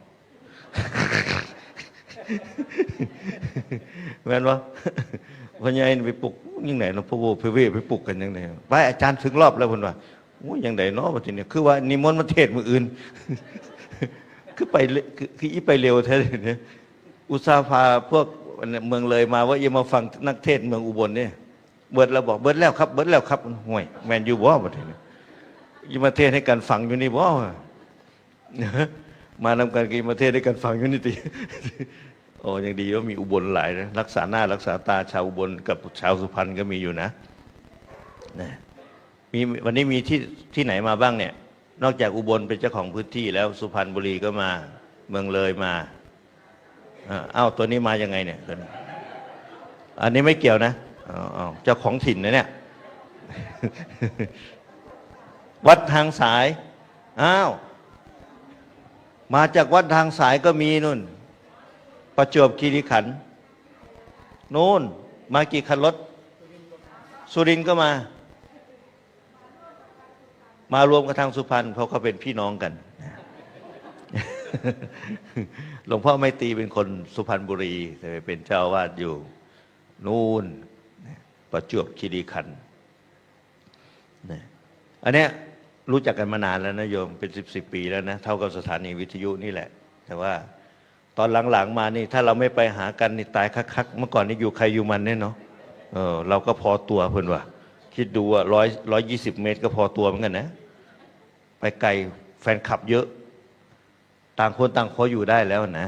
Speaker 3: แม่นวะพ่อใหญ่ไปปลุกยังไงเราพ่อโวพ่อเวไปปลุกกันยังไงไปอาจารย์ถึงรอบแล้วพุ่นว่ายังไงเนาะวันนี้คือว่านิมนต์มาเทศมืออื่น คือไปคืออีไปเร็วแท้เลยเนี่ยอุตสาห์พาพวกเมืองเลยมาว่าอย่ามาฟังนักเทศเมืองอุบลเนี่ยเบิดแล้วบอกเบิดแล้วครับเบิดแล้วครับห่วยแมนยูบ่มาเทศยิ่มาเทศให้กันฟังอยู่นี่บ่มานำกันกีมาเทศให้กันฟังอยู่นี่ตีโอ้ยังดีว่ามีอุบลหลายนะรักษาหน้ารักษาตาชาวอุบลกับชาวสุพรรณก็มีอยู่นะมีวันนี้มีที่ไหนมาบ้างเนี่ยนอกจากอุบลเป็นเจ้าของพื้นที่แล้วสุพรรณบุรีก็มาเมืองเลยมาตัวนี้มายังไงเนี่ยอันนี้ไม่เกี่ยวนะเจ้าของถิ่นนะเนี่ย วัดทางสายมาจากวัดทางสายก็มีนู่นประจวบคีรีขันธ์นู่นมากี่คันรถสุรินทร์ก็มารวมกับทางสุพรรณเพราะเขาเป็นพี่น้องกัน หลวงพ่อไม่ตีเป็นคนสุพรรณบุรีแต่เป็นเจ้าอาวาสอยู่นู่นประจวบคีรีขันธ์อันเนี้ยรู้จักกันมานานแล้วนะโยมเป็น10 ปีแล้วนะเท่ากับสถานีวิทยุนี่แหละแต่ว่าตอนหลังๆมานี่ถ้าเราไม่ไปหากันนี่ตายคักๆเมื่อก่อนนี่อยู่ใครอยู่มันเนี่ยเนาะเราก็พอตัวเพื่อนว่าคิดดูว่า120 เมตรก็พอตัวเหมือนกันนะไปไกลแฟนคลับเยอะต่างคนต่างพออยู่ได้แล้วนะ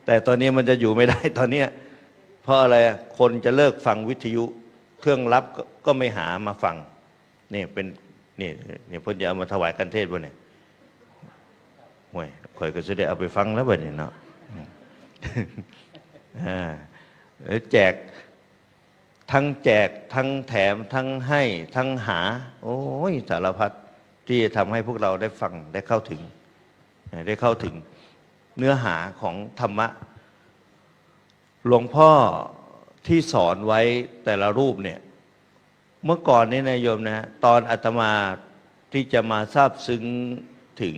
Speaker 3: แต่ตอนนี้มันจะอยู่ไม่ได้ตอนนี้เพราะอะไรคนจะเลิกฟังวิทยุเครื่องรับก็ไม่หามาฟังนี่เป็นนี่เพิ่นจะเอามาถวายกันเทศบ่เนี่ยห่วยข่อยก็จะได้เอาไปฟังแล้วบ่เนี่ยเนาะแจกทั้งแถมทั้งให้ทั้งหาโอ้ยสารพัดที่ทำให้พวกเราได้ฟังได้เข้าถึงเนื้อหาของธรรมะหลวงพ่อที่สอนไว้แต่ละรูปเนี่ยเมื่อก่อนนี่นายโยมนะตอนอาตมาที่จะมาทราบซึ้งถึง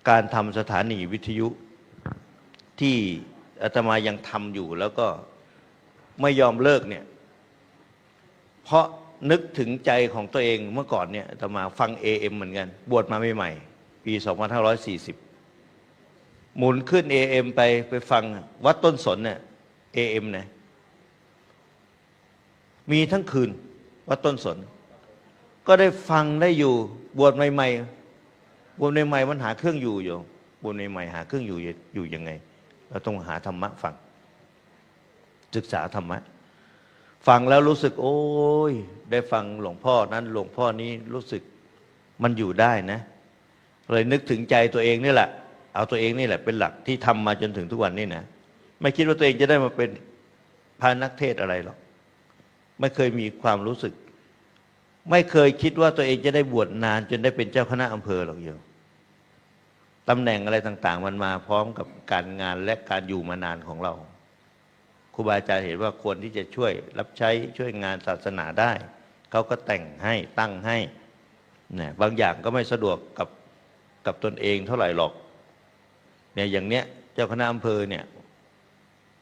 Speaker 3: การทำสถานีวิทยุที่อาตมายังทำอยู่แล้วก็ไม่ยอมเลิกเนี่ย เพราะนึกถึงใจของตัวเองเมื่อก่อนเนี่ยอาตมาฟัง AM เหมือนกันบวชมาใหม่ๆปี2540หมุนขึ้น AM ไปฟังวัดต้นสนเนี่ย AM เนี่ยมีทั้งคืนวัดต้นสนก็ได้ฟังได้อยู่บวชใหม่ๆบวชใหม่ๆมันหาเครื่องอยู่บวชใหม่ๆหาเครื่องอยู่ยังไงเราต้องหาธรรมะฟังศึกษาธรรมะฟังแล้วรู้สึกโอ้ยได้ฟังหลวงพ่อนั้นหลวงพ่อนี้รู้สึกมันอยู่ได้นะเลยนึกถึงใจตัวเองนี่แหละเอาตัวเองนี่แหละเป็นหลักที่ทำมาจนถึงทุกวันนี้นะไม่คิดว่าตัวเองจะได้มาเป็นพระนักเทศอะไรหรอกไม่เคยมีความรู้สึกไม่เคยคิดว่าตัวเองจะได้บวชนานจนได้เป็นเจ้าคณะอำเภอหรอกโยมตำแหน่งอะไรต่างๆมันมาพร้อมกับการงานและการอยู่มานานของเราครูบาอาจารย์เห็นว่าควรที่จะช่วยรับใช้ช่วยงานศาสนาได้เขาก็แต่งให้ตั้งให้นะบางอย่างก็ไม่สะดวกกับตนเองเท่าไหร่หรอกเนี่ยอย่างเนี้ยเจ้าคณะอำเภอเนี่ย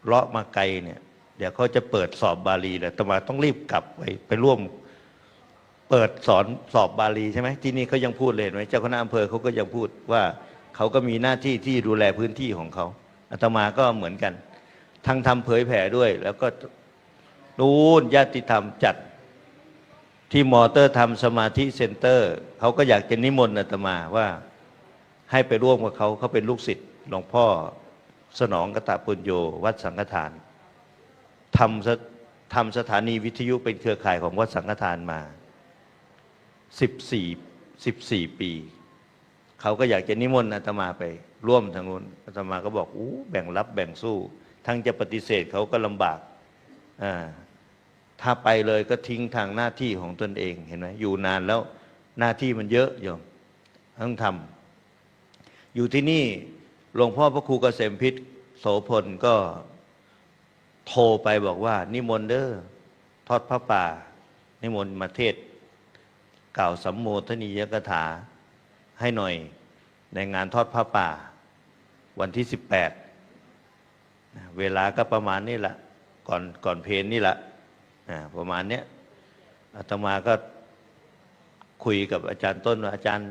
Speaker 3: เลาะมาไกลเนี่ยเดี๋ยวเขาจะเปิดสอบบาลีแล้วอาตมาต้องรีบกลับไปร่วมเปิดสอบบาลีใช่ไหมที่นี่เขายังพูดเลยไหมเจ้าคณะอำเภอเขาก็ยังพูดว่าเขาก็มีหน้าที่ที่ดูแลพื้นที่ของเขาอาตมาก็เหมือนกันทั้งทำเผยแผ่ด้วยแล้วก็นู่นญาติธรรมจัดที่มอเตอร์ทำสมาธิเซ็นเตอร์เขาก็อยากจะนิมนต์อาตมาว่าให้ไปร่วมกับเขาเป็นลูกศิษย์หลวงพ่อสนองกตปุญโญวัดสังฆทานทำสถานีวิทยุเป็นเครือข่ายของวัดสังฆทานมา14 ปีเขาก็อยากจะนิมนต์อาตมาไปร่วมทางนู้นอาตมาก็บอกแบ่งรับแบ่งสู้ทั้งจะปฏิเสธเขาก็ลำบากถ้าไปเลยก็ทิ้งทางหน้าที่ของตนเองเห็นไหมอยู่นานแล้วหน้าที่มันเยอะโยมต้องทำอยู่ที่นี่หลวงพ่อพระครูเกษมพิษโสพลก็โทรไปบอกว่านิมนต์เด้อทอดพระป่านิมนต์มาเทศกล่าวสัมโมทนียกถาให้หน่อยในงานทอดพระป่าวันที่18เวลาก็ประมาณนี้แหละก่อนเพลนี่แหละประมาณเนี้ยอาตมาก็คุยกับอาจารย์ต้นว่าอาจารย์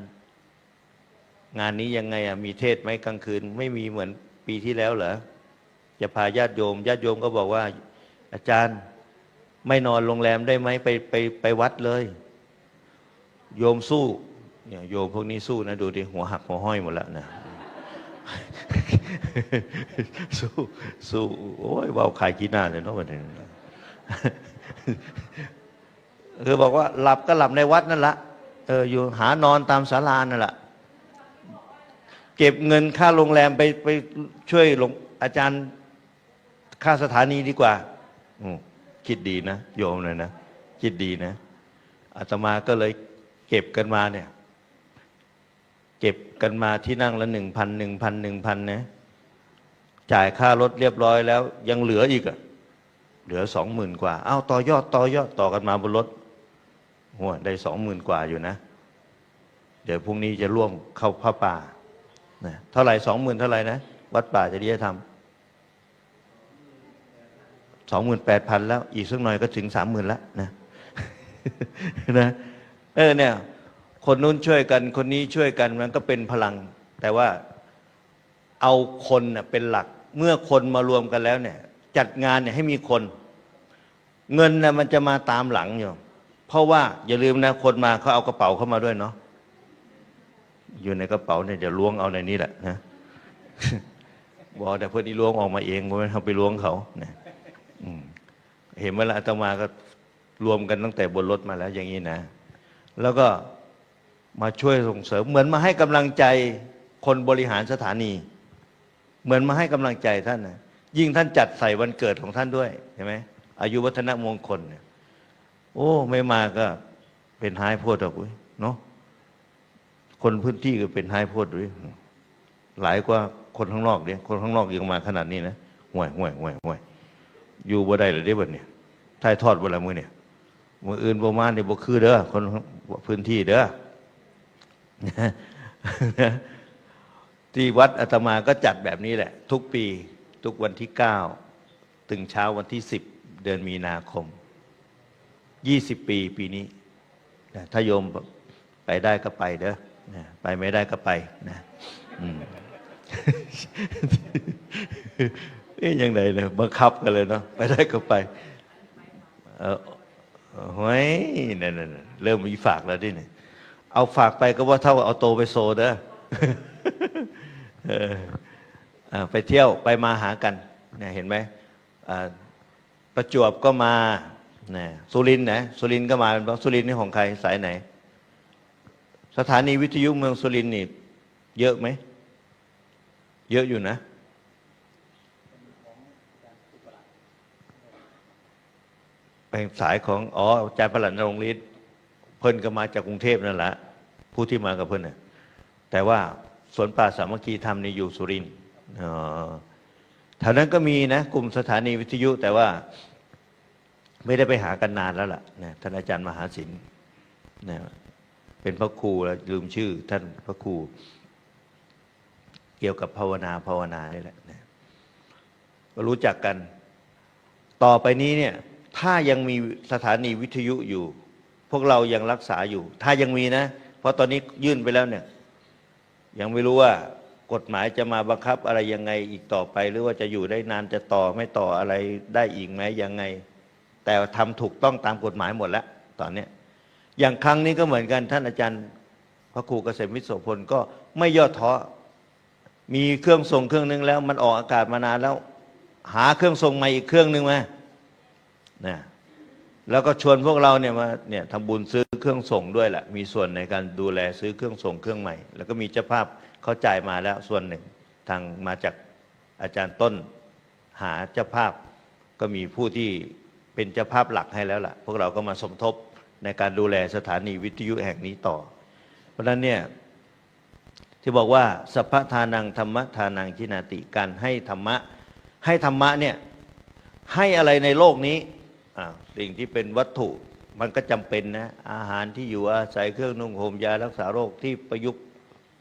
Speaker 3: งานนี้ยังไงมีเทศไหมกลางคืนไม่มีเหมือนปีที่แล้วเหรอจะพาญาติโยมก็บอกว่าอาจารย์ไม่นอนโรงแรมได้ไหมไปวัดเลยโยมสู้เนี่ยโยมพวกนี้สู้นะดูดิหัวหักหัวห้อยหมดแล้วนะสู้โอ้ยว่าวขายกีหน้าเลยเนาะวันนี้คือบอกว่าหลับก็หลับในวัดนั่นละอยู่หานอนตามศาลานั่นแหละเก็บเงินค่าโรงแรมไปช่วยอาจารย์ค่าสถานีดีกว่าคิดดีนะโยมเลยนะคิดดีนะอาตมาก็เลยเก็บกันมาเนี่ยเก็บกันมาที่นั่งละ1,000นะจ่ายค่ารถเรียบร้อยแล้วยังเหลืออีกเหลือ20,000 กว่าต่อยอดต่อกันมาบนรถหัวได้20,000 กว่าอยู่นะเดี๋ยวพรุ่งนี้จะร่วมเข้าพระป่าเท่าไหร่20,000เท่าไหร่นะวัดป่าจริยธรรม28,000แล้วอีกสักหน่อยก็ถึง30,000แล้วนะนะเนี่ยคนนู้นช่วยกันคนนี้ช่วยกันมันก็เป็นพลังแต่ว่าเอาคนเป็นหลักเมื่อคนมารวมกันแล้วเนี่ยจัดงานเนี่ยให้มีคนเงินนะมันจะมาตามหลังอยู่เพราะว่าอย่าลืมนะคนมาเขาเอากระเป๋าเข้ามาด้วยเนาะอยู่ในกระเป๋าเนี่ยจะล้วงเอาในนี้แหละนะบอกแต่เพื่อนที่ล้วงออกมาเองไม่ทำไปล้วงเขาเนี่ยเห็นเวลาอาตมาก็รวมกันตั้งแต่บนรถมาแล้วอย่างนี้นะแล้วก็มาช่วยส่งเสริมเหมือนมาให้กำลังใจคนบริหารสถานีเหมือนมาให้กำลังใจท่านนะยิ่งท่านจัดใส่วันเกิดของท่านด้วยเห็นไหมอายุวัฒนมงคลเนี่ยโอ้ไม่มาก็เป็นหายโพดหรอกเนาะคนพื้นที่ก็เป็นหายโพดด้วยหลายกว่าคนข้างนอกเนี่ยคนข้างนอกยังมาขนาดนี้นะห่วยอยู่บ่ได้เลยได้บ่เนี่ยถ่ายทอดบ่ละมือเนี่ยมืออื่นประมาณนี่บ่คือเด้อคนพื้นที่เด้อที่วัดอาตมาก็จัดแบบนี้แหละทุกปีทุกวันที่9ถึงเช้าวันที่10เดือนมีนาคม 20 ปีปีนี้นะถ้าโยมไปได้ก็ไปเด้อนะไปไม่ได้ก็ไปนะยังไงเนี่ยบังคับกันเลยเนาะไปได้ก็ไปเฮ้ยนั่นเริ่มมีฝากแล้วดิเนี่ยเอาฝากไปก็ว่าเท่าเอาโตไปโซเด้อไปเที่ยวไปมาหากันเนี่ยเห็นไหมประจวบก็มาเนี่ยสุรินทร์นะสุรินทร์ก็มาสุรินทร์นี่ของใครสายไหนสถานีวิทยุเมืองสุรินทร์นี่เยอะไหมเยอะอยู่นะเป็นสายของอาจารย์ประหลัดณรงค์ฤทธิ์เพิ่นก็มาจากกรุงเทพนั่นแหละผู้ที่มากับเพิ่นน่ะแต่ว่าสวนป่าสามัคคีธรรมนี่อยู่สุรินทร์แถวนั้นก็มีนะกลุ่มสถานีวิทยุแต่ว่าไม่ได้ไปหากันนานแล้วล่ะนะท่านอาจารย์มหาศิลป์นะเป็นพระครูแล้วลืมชื่อท่านพระครูเกี่ยวกับภาวนานี่แหละนะก็รู้จักกันต่อไปนี้เนี่ยถ้ายังมีสถานีวิทยุอยู่พวกเรายังรักษาอยู่ถ้ายังมีนะเพราะตอนนี้ยื่นไปแล้วเนี่ยยังไม่รู้ว่ากฎหมายจะมาบังคับอะไรยังไงอีกต่อไปหรือว่าจะอยู่ได้นานจะต่อไม่ต่ออะไรได้อีกไหมยังไงแต่ทำถูกต้องตามกฎหมายหมดแล้วตอนนี้อย่างครั้งนี้ก็เหมือนกันท่านอาจารย์พระครูเกษมวิทย์โสพลก็ไม่ย่อท้อมีเครื่องส่งเครื่องนึงแล้วมันออกอากาศมานานแล้วหาเครื่องส่งใหม่อีกเครื่องนึงมานะแล้วก็ชวนพวกเราเนี่ยมาเนี่ยทำบุญซื้อเครื่องส่งด้วยแหละมีส่วนในการดูแลซื้อเครื่องส่งเครื่องใหม่แล้วก็มีเจ้าภาพเขาจ่ายมาแล้วส่วนหนึ่งทางมาจากอาจารย์ต้นหาเจ้าภาพก็มีผู้ที่เป็นเจ้าภาพหลักให้แล้วล่ะพวกเราก็มาสมทบในการดูแลสถานีวิทยุแห่งนี้ต่อเพราะฉะนั้นเนี่ยที่บอกว่าสัพพทานังธรรมทานังชินาติการให้ธรรมะเนี่ยให้อะไรในโลกนี้สิ่งที่เป็นวัตถุมันก็จำเป็นนะอาหารที่อยู่อาศัยเครื่องนุ่งห่มยารักษาโรคที่ประยุกต์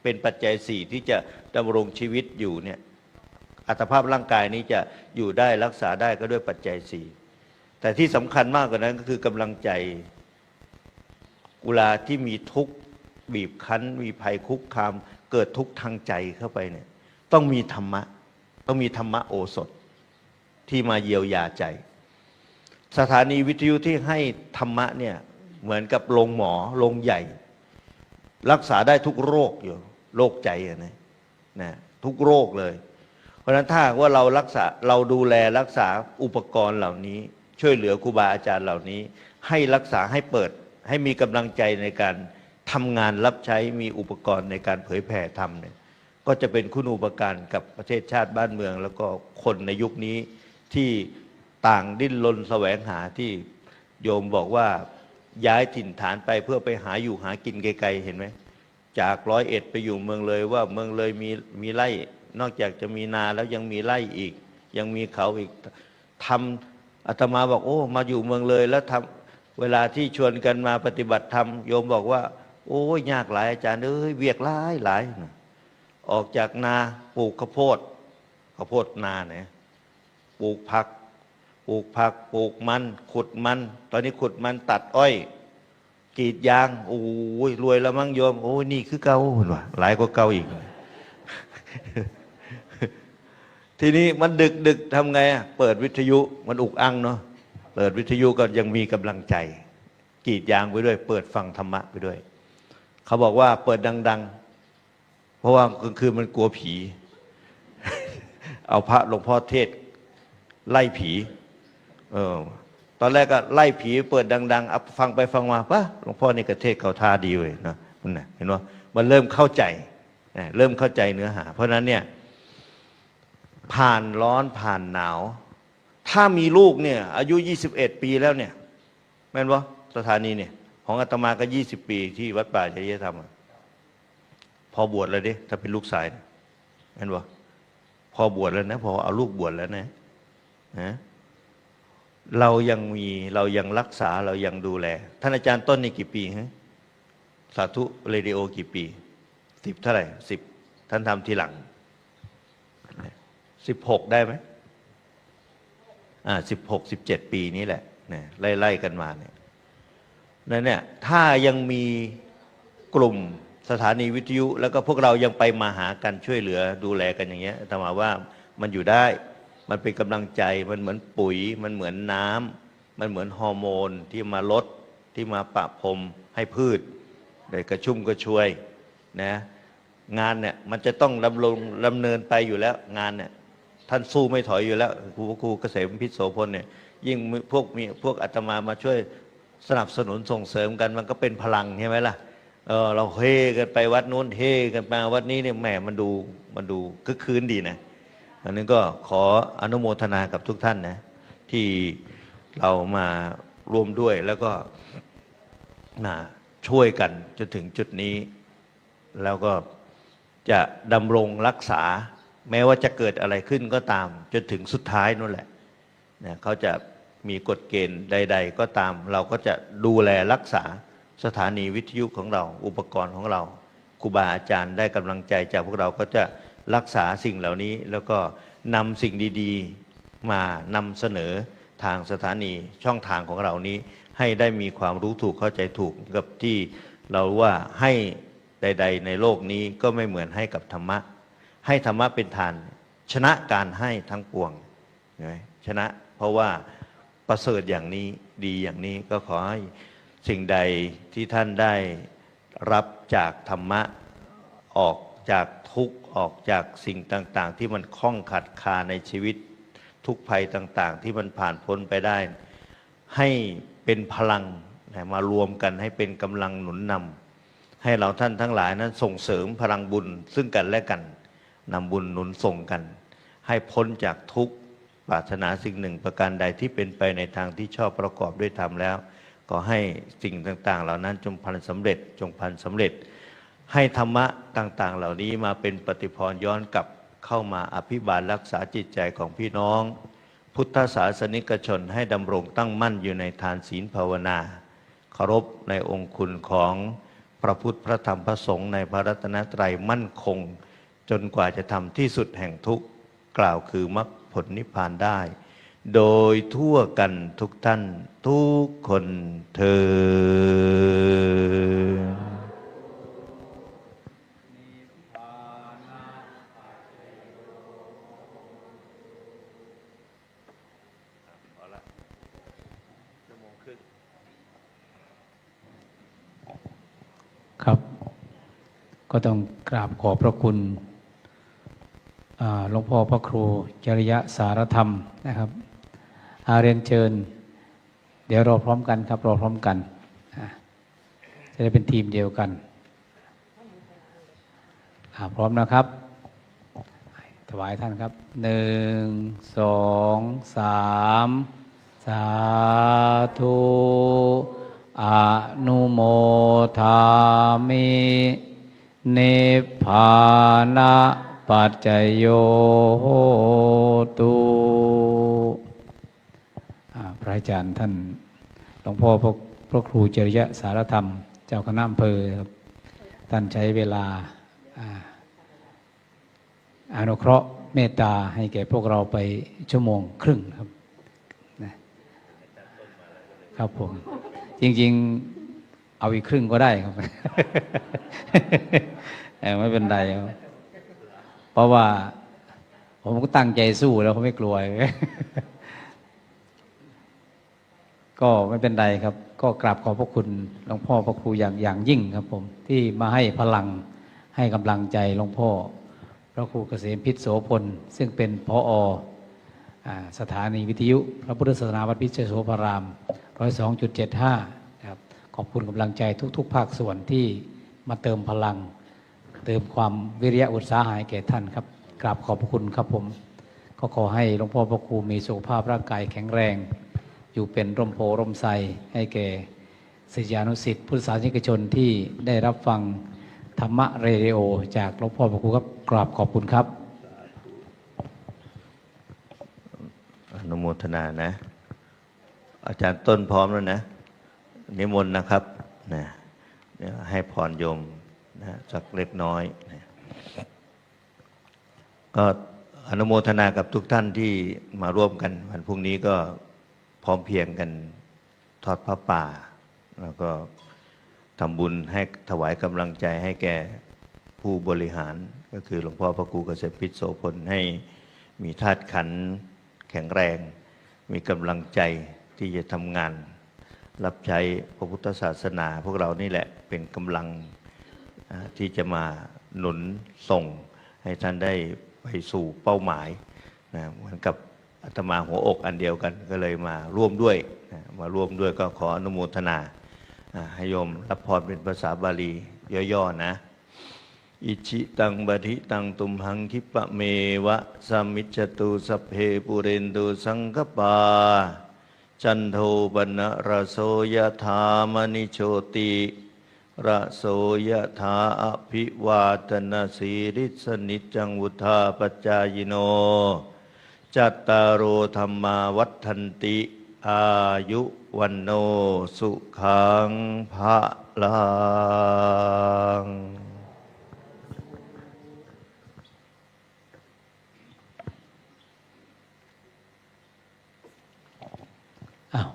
Speaker 3: เป็นปัจจัย4ที่จะดำรงชีวิตอยู่เนี่ยอัตภาพร่างกายนี้จะอยู่ได้รักษาได้ก็ด้วยปัจจัย4แต่ที่สำคัญมากกว่านั้นก็คือกำลังใจเวลาที่มีทุกข์บีบคั้นมีภัยคุกคามเกิดทุกข์ทางใจเข้าไปเนี่ยต้องมีธรรมะต้องมีธรรมะโอสถที่มาเยียวยาใจสถานีวิทยุที่ให้ธรรมะเนี่ยเหมือนกับโรงหมอโรงใหญ่รักษาได้ทุกโรคอยู่โรคใจนะทุกโรคเลยเพราะฉะนั้นถ้าว่าเราดูแลรักษาอุปกรณ์เหล่านี้ช่วยเหลือครูบาอาจารย์เหล่านี้ให้รักษาให้เปิดให้มีกำลังใจในการทำงานรับใช้มีอุปกรณ์ในการเผยแผ่ธรรมเนี่ยก็จะเป็นคุณูปการกับประเทศชาติบ้านเมืองแล้วก็คนในยุคนี้ที่ต่างดิ้นรนแสวงหาที่โยมบอกว่าย้ายถิ่นฐานไปเพื่อไปหาอยู่หากินไกลๆเห็นไหมจาก101ไปอยู่เมืองเลยว่าเมืองเลยมีไร่นอกจากจะมีนาแล้วยังมีไร่อีกยังมีเขาอีกทำอาตมาบอกโอ้มาอยู่เมืองเลยแล้วทำเวลาที่ชวนกันมาปฏิบัติธรรมโยมบอกว่าโอ้ยยากหลายอาจารย์เวียกหลายออกจากนาปลูกข้าวโพดนาเนี่ยปลูกผักปลูกมันขุดมันตอนนี้ขุดมันตัดอ้อยกรีดยางโอ้ยรวยแล้วมั้งโยมโอ้ยนี่คือเก่าเห็นป่ะหลายกว่าเก่าอีก ทีนี้มันดึกทำไงอ่ะเปิดวิทยุมันอุกอั้งเนาะเปิดวิทยุก็ยังมีกำลังใจกรีดยางไปด้วยเปิดฟังธรรมะไปด้วยเขาบอกว่าเปิดดังๆเพราะว่ากลางคืนมันกลัวผี เอาพระหลวงพ่อเทศไล่ผีตอนแรกก็ไล่ผีเปิดดังๆฟังไปฟังมาปะหลวงพ่อนี่กระเทศเขาท่าดีเลยนะมันนะเห็นว่ามันเริ่มเข้าใจเริ่มเข้าใจเนื้อหาเพราะนั้นเนี่ยผ่านร้อนผ่านหนาวถ้ามีลูกเนี่ยอายุ21 ปีแล้วเนี่ยแม่นวะสถานีเนี่ยของอาตมาก็20 ปีที่วัดป่าจริยธรรมพอบวชแล้วดิถ้าเป็นลูกชายแม่นวะพอบวชแล้วนะพอเอาลูกบวชแล้วนะเรายังรักษาเรายังดูแลท่านอาจารย์ต้นนี่กี่ปีฮะสาธุเรดิโอกี่ปี10เท่าไหร่10ท่านทำทีหลัง16ได้ไหม16 17 ปีนี้แหละเนี่ยไล่กันมาเนี่ย นั่นเนี่ยถ้ายังมีกลุ่มสถานีวิทยุแล้วก็พวกเรายังไปมาหากันช่วยเหลือดูแลกันอย่างเงี้ยแต่ว่ามันอยู่ได้มันเป็นกำลังใจมันเหมือนปุ๋ยมันเหมือนน้ำมันเหมือนฮอร์โมนที่มาลดที่มาประพรมให้พืชได้กระชุ่มกระชวยนะงานเนี่ยมันจะต้องดำเนินไปอยู่แล้วงานเนี่ยท่านสู้ไม่ถอยอยู่แล้วครูเกษมพิษโสพลเนี่ยยิ่งพวกอาตมามาช่วยสนับสนุนส่งเสริมกันมันก็เป็นพลังใช่ไหมล่ะเราเฮกันไปวัดนู้นเฮกันมาวัดนี้เนี่ยแหมมันดูคึกคืนดีนะอันนี้ก็ขออนุโมทนากับทุกท่านนะที่เรามาร่วมด้วยแล้วก็ช่วยกันจนถึงจุดนี้แล้วก็จะดำรงรักษาแม้ว่าจะเกิดอะไรขึ้นก็ตามจนถึงสุดท้ายนั่นแหละนะเขาจะมีกฎเกณฑ์ใดๆก็ตามเราก็จะดูแลรักษาสถานีวิทยุของเราอุปกรณ์ของเราครูบาอาจารย์ได้กำลังใจจากพวกเราก็จะรักษาสิ่งเหล่านี้แล้วก็นำสิ่งดีๆมานำเสนอทางสถานีช่องทางของเรานี้ให้ได้มีความรู้ถูกเข้าใจถูกกับที่เราว่าให้ใดๆในโลกนี้ก็ไม่เหมือนให้กับธรรมะให้ธรรมะเป็นทานชนะการให้ทั้งปวงชนะเพราะว่าประเสริฐอย่างนี้ดีอย่างนี้ก็ขอให้สิ่งใดที่ท่านได้รับจากธรรมะออกจากทุกข์ออกจากสิ่งต่างๆที่มันข้องขัดคาในชีวิตทุกภัยต่างๆที่มันผ่านพ้นไปได้ให้เป็นพลังมารวมกันให้เป็นกำลังหนุนนำให้เราท่านทั้งหลายนั้นส่งเสริมพลังบุญซึ่งกันและกันนำบุญหนุนส่งกันให้พ้นจากทุกข์ปรารถนาสิ่งหนึ่งประการใดที่เป็นไปในทางที่ชอบประกอบด้วยธรรมแล้วก็ให้สิ่งต่างๆเหล่านั้นจงพันสำเร็จจงพันสำเร็จให้ธรรมะต่างๆเหล่านี้มาเป็นปฏิพรย้อนกลับเข้ามาอภิบาลรักษาจิตใจของพี่น้องพุทธศาสนิกชนให้ดำรงตั้งมั่นอยู่ในทานศีลภาวนาเคารพในองค์คุณของพระพุทธพระธรรมพระสงฆ์ในพระรัตนตรัยมั่นคงจนกว่าจะทำที่สุดแห่งทุกข์กล่าวคือมรรคผลนิพพานได้โดยทั่วกันทุกท่านทุกคนเทอญ
Speaker 2: ครับก็ต้องกราบขอบพระคุณหลวงพ่อพระครูจริยสารธรรมนะครับเรียนเชิญเดี๋ยวรอพร้อมกันครับรอพร้อมกันจะได้เป็นทีมเดียวกันพร้อมนะครับถวายท่านครับ1 2 3สาธุอนุโมทามินิพพานะปัจจโยโหตุพระอาจารย์ท่านหลวงพ่อพระครูจริยสารธรรมเจ้าคณะอำเภอครับท่านใช้เวลาอนุเคราะห์เมตตาให้แก่พวกเราไป1.5 ชั่วโมงครับครับผมจริงๆเอาอีกครึ่งก็ได้ครับ ไม่เป็นไรครับเพราะว่าผมก็ตั้งใจสู้แล้วผมไม่กลัว ก็ไม่เป็นไรครับก็กราบขอบพระคุณหลวงพ่อพระครูอย่างยิ่งครับผมที่มาให้พลังให้กำลังใจหลวงพ่อพระครูเกษมพิษโสพลซึ่งเป็นผอ.สถานีวิทยุพระพุทธศาสนาวัดพิเชษโสภาราม 102.75 ครับขอบคุณกำลังใจทุกๆภาคส่วนที่มาเติมพลังเติมความวิริยะอุตสาหะแก่ท่านครับกราบขอบพระคุณครับผมก็ขอให้หลวงพ่อพระครูมีสุขภาพร่างกายแข็งแรงอยู่เป็นร่มโพร่มไทรให้แก่ศิษยานุศิษย์พุทธศาสนิกชนที่ได้รับฟังธรรมะเรดิโอจากหลวงพ่อพระครูครับกราบขอบคุณครับ
Speaker 3: อนุโมทนานะอาจารย์ต้นพร้อมแล้วนะนิมนต์นะครับนะให้พรโยมนะสักเล็กน้อยนะก็อนุโมทนากับทุกท่านที่มาร่วมกันวันพรุ่งนี้ก็พร้อมเพรียงกันทอดพระป่า แล้วก็ทำบุญให้ถวายกำลังใจให้แก่ผู้บริหารก็คือหลวงพ่อพระครูเกษมพิษโสพลให้มีธาตุขันธ์แข็งแรง มีกำลังใจที่จะทำงานรับใช้พระพุทธศาสนา พวกเรานี่แหละเป็นกำลังที่จะมาหนุนส่งให้ท่านได้ไปสู่เป้าหมายนะเหมือนกับอาตมาหัวอกอันเดียวกันก็เลยมาร่วมด้วยนะมาร่วมด้วยก็ขออนุโมทนาให้โยมรับพรเป็นภาษาบาลีย่อๆนะอิชิตังบะทิตังตุมหังคิปะเมวะสัมมิจจตุสัพเพปุเรนตุสังกปาจันโทปนะระโสยถามณิโชติระโสยถาอภิวาทนาสีริสนิจังวุธาปจายโนจัตตารโอธรรมาวัฏันติอายุวันโนสุขังภะลัง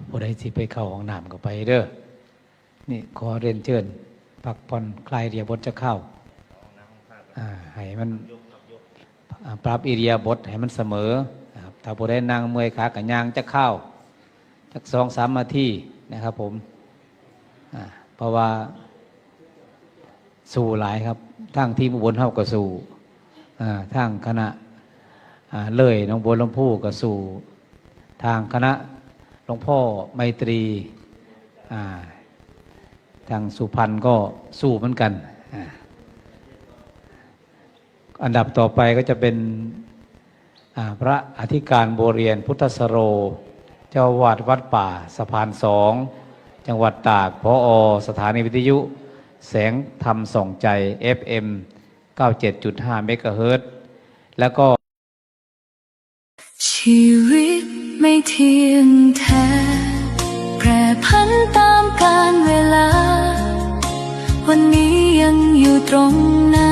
Speaker 2: ผู้ใดที่ไปเข้าห้องน้ำก็ไปเด้อนี่ขอเรียนเชิญพักผ่อนคลายอิริยาบถจะเข้าให้มันปรับอิริยาบถให้มันเสมอนะครับถ้าผู้ใดนั่งเมื่อยขากับยางจะเข้าสัก2-3 นาทีนะครับผมเพราะว่าสู่หลายครับทั้งทีมอุบลเฮาก็สู่ทั้งคณะเลยหนองบัวลำพูก็สู่ทางคณะหลวงพ่อไมตรีทางสุพรรณก็สู้เหมือนกันอันดับต่อไปก็จะเป็นพระอธิการบัวเรียนพุทธสโรเจ้าวาดวัดป่าสะพาน2จังหวัดตากผอ.สถานีวิทยุแสงธรรมส่องใจ FM 97.5 เมกะเฮิรตซ์แล้วก็
Speaker 4: ชีวิตไม่เที่ยงแท้แปรผันตามกาลเวลาวันนี้ยังอยู่ตรงหน้า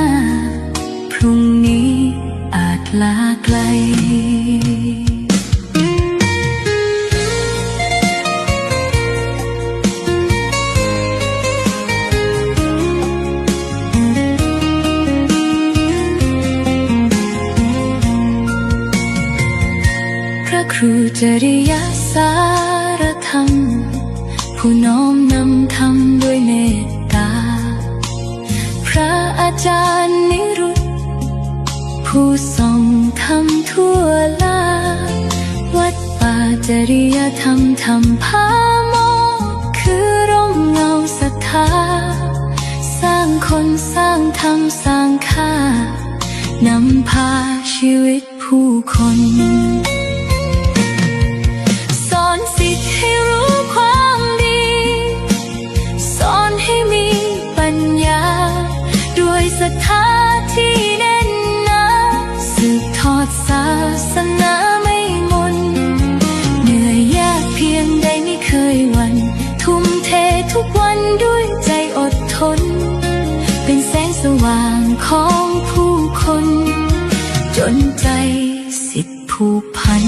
Speaker 4: พรุ่งนี้อาจลาไกลครูจริยสารธรรมผู้น้อมนำธรรมด้วยเมตตาพระอาจารย์นิรุตผู้ทรงธรรมทั่วลาวัดป่าจริยธรรมธรรมพามกคือร่มเงาศรัทธาสร้างคนสร้างธรรมสร้างค่านำพาชีวิตผู้คนสิทธิ์ให้รู้ความดีสอนให้มีปัญญาด้วยศรัทธาที่แน่นหนาสืบทอดศาสนาไม่หม่นเหนื่อยยากเพียงใดไม่เคยหวั่นทุ่มเททุกวันด้วยใจอดทนเป็นแสงสว่างของผู้คนจนใจสิทธิ์ผูกพัน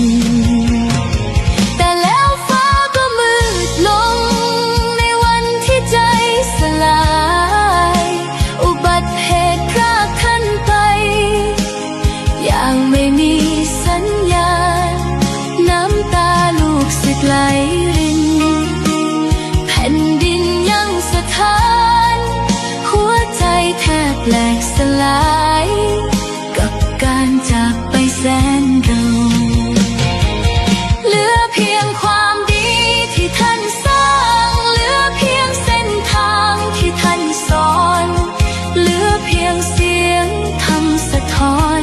Speaker 4: ไหลรินแผ่นดินยังสะท้านหัวใจแทบแหลกสลายกับการจากไปแสนเร็วเหลือเพียงความดีที่ท่านสร้างเหลือเพียงเส้นทางที่ท่านสอนเหลือเพียงเสียงธรรมสะท้อน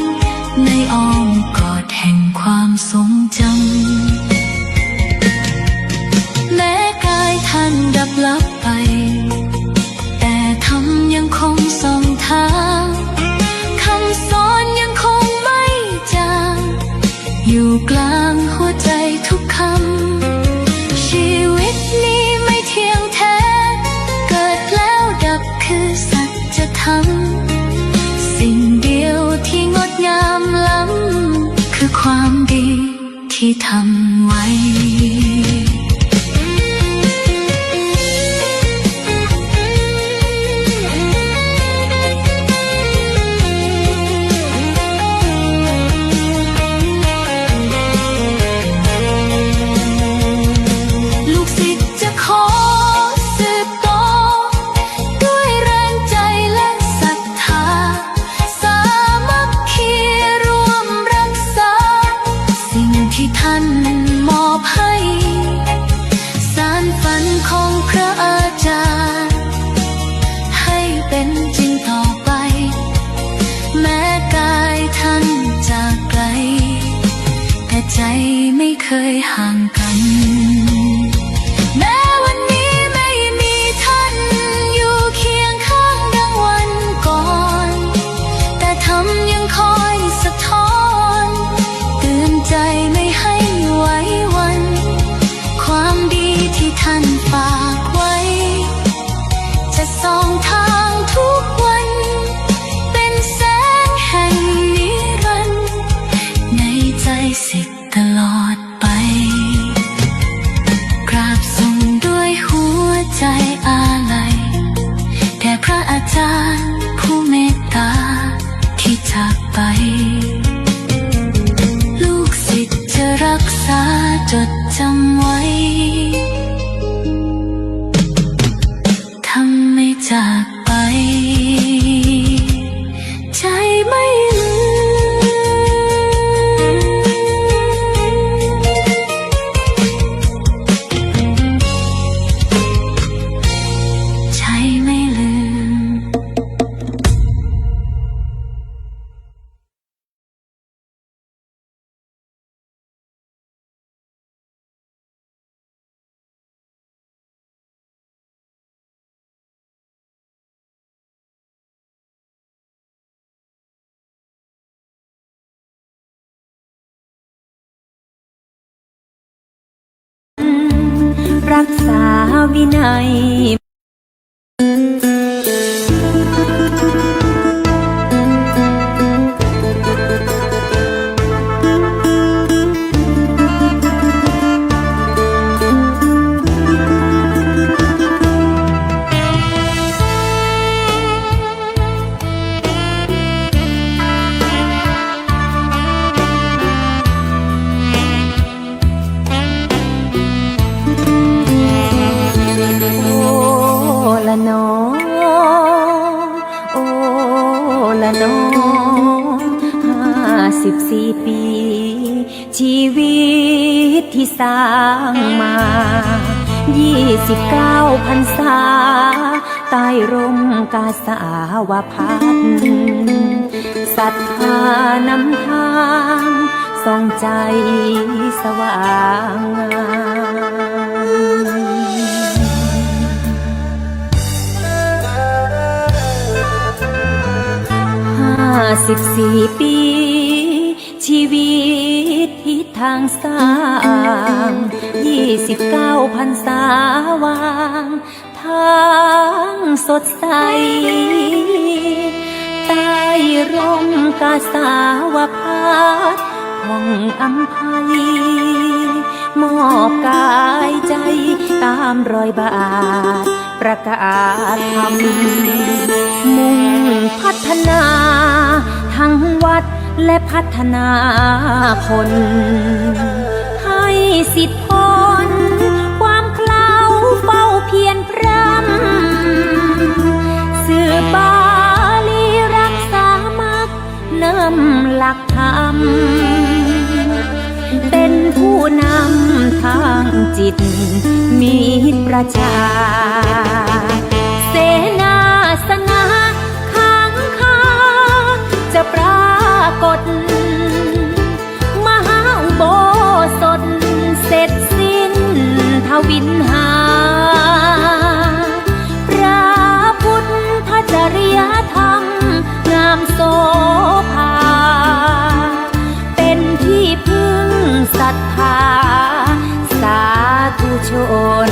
Speaker 4: ในอ้อมกอดแห่งความทรงจำท่านดับลับไปแต่ธรรมยังคงส่องทางคำสอนยังคงไม่จางอยู่กลางหัวใจทุกคำชีวิตนี้ไม่เที่ยงแท้เกิดแล้วดับคือสัจธรรมสิ่งเดียวที่งดงามล้ำคือความดีที่ทำไว้ เคยห่างกันแม้วันนี้ไม่มีท่านอยู่เคียงข้างดังวันก่อนแต่ทำยังคอยสะท้อนเตือนใจไม่ให้ไว้วันความดีที่ท่านฝากไว้จะส่องทางทุกวันเป็นแสงแห่งนิรันดร์ในใจศิษย์ตลอดไปกราบส่งด้วยหัวใจอาลัยแด่พระอาจารย์ผู้เมตตาที่จากไปลูกศิษย์จะรักษาจดจำไว้ทำไม่จากไปใจไม่ลืมใจไม่ลืม
Speaker 1: รักษาวินัย ละนอโอ้ละนอ54 ปี ชีวิตที่สร้างมา29 พรรษาใต้ร่มกาสาวพัฒน์ศรัทธานำทางส่องใจสว่างงาม54 ปี ชีวิตทิศทางสร้าง29 พรรษาวางทางสดใสใต้ร่มกาสาวพัฒน์ผ่องอำไพมอบกายใจตามรอยบาทประกาศธรรมมุ่งพัฒนาทั้งวัดและพัฒนาคนให้สิทธิผลความเคล้าเฝ้าเพียรพร่ำสื่อบาลีรักษามรรคนำหลักธรรมเป็นผู้นำทางจิตมีประชาเสนาสนะขังคาจะปรากฏมหาอุโบสถเสร็จสิ้นทวินหาพระพุทธจริยธรรมงามโสภาเป็นที่พึ่งศรัทธาสาธุชน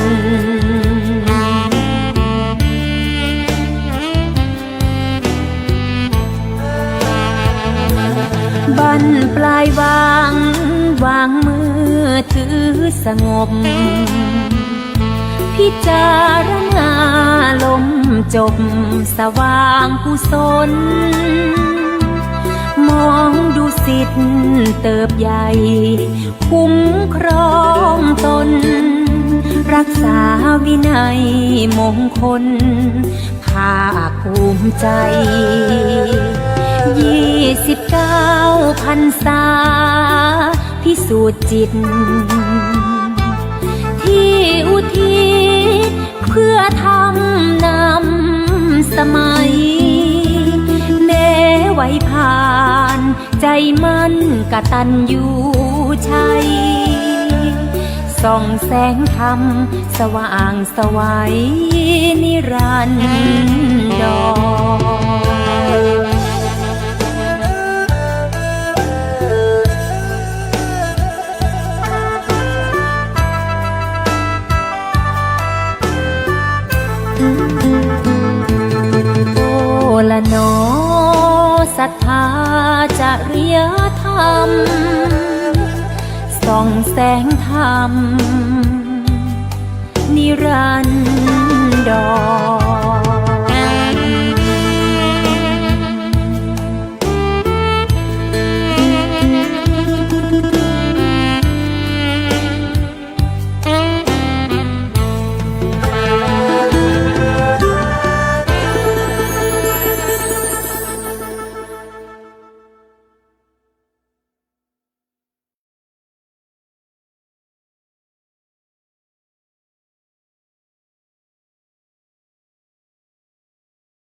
Speaker 1: บั้นปลายวางมือถือสงบพิจารณาลมจบสว่างกุศลมองดูสิทธิ์เติบใหญ่คุ้มครองตนรักษาวินัยมงคลภาคภูมิใจ29 พรรษาพิสูจน์จิตที่อุทิศเพื่อทำนำสมัยแม้ไว้ผ่านใจมันกตัญญูชัย ส่องแสงธรรมสว่างไสวัยนิรันดร โอละนอศรัทธาจริยธรรมส่องแสงธรรมนิรันดร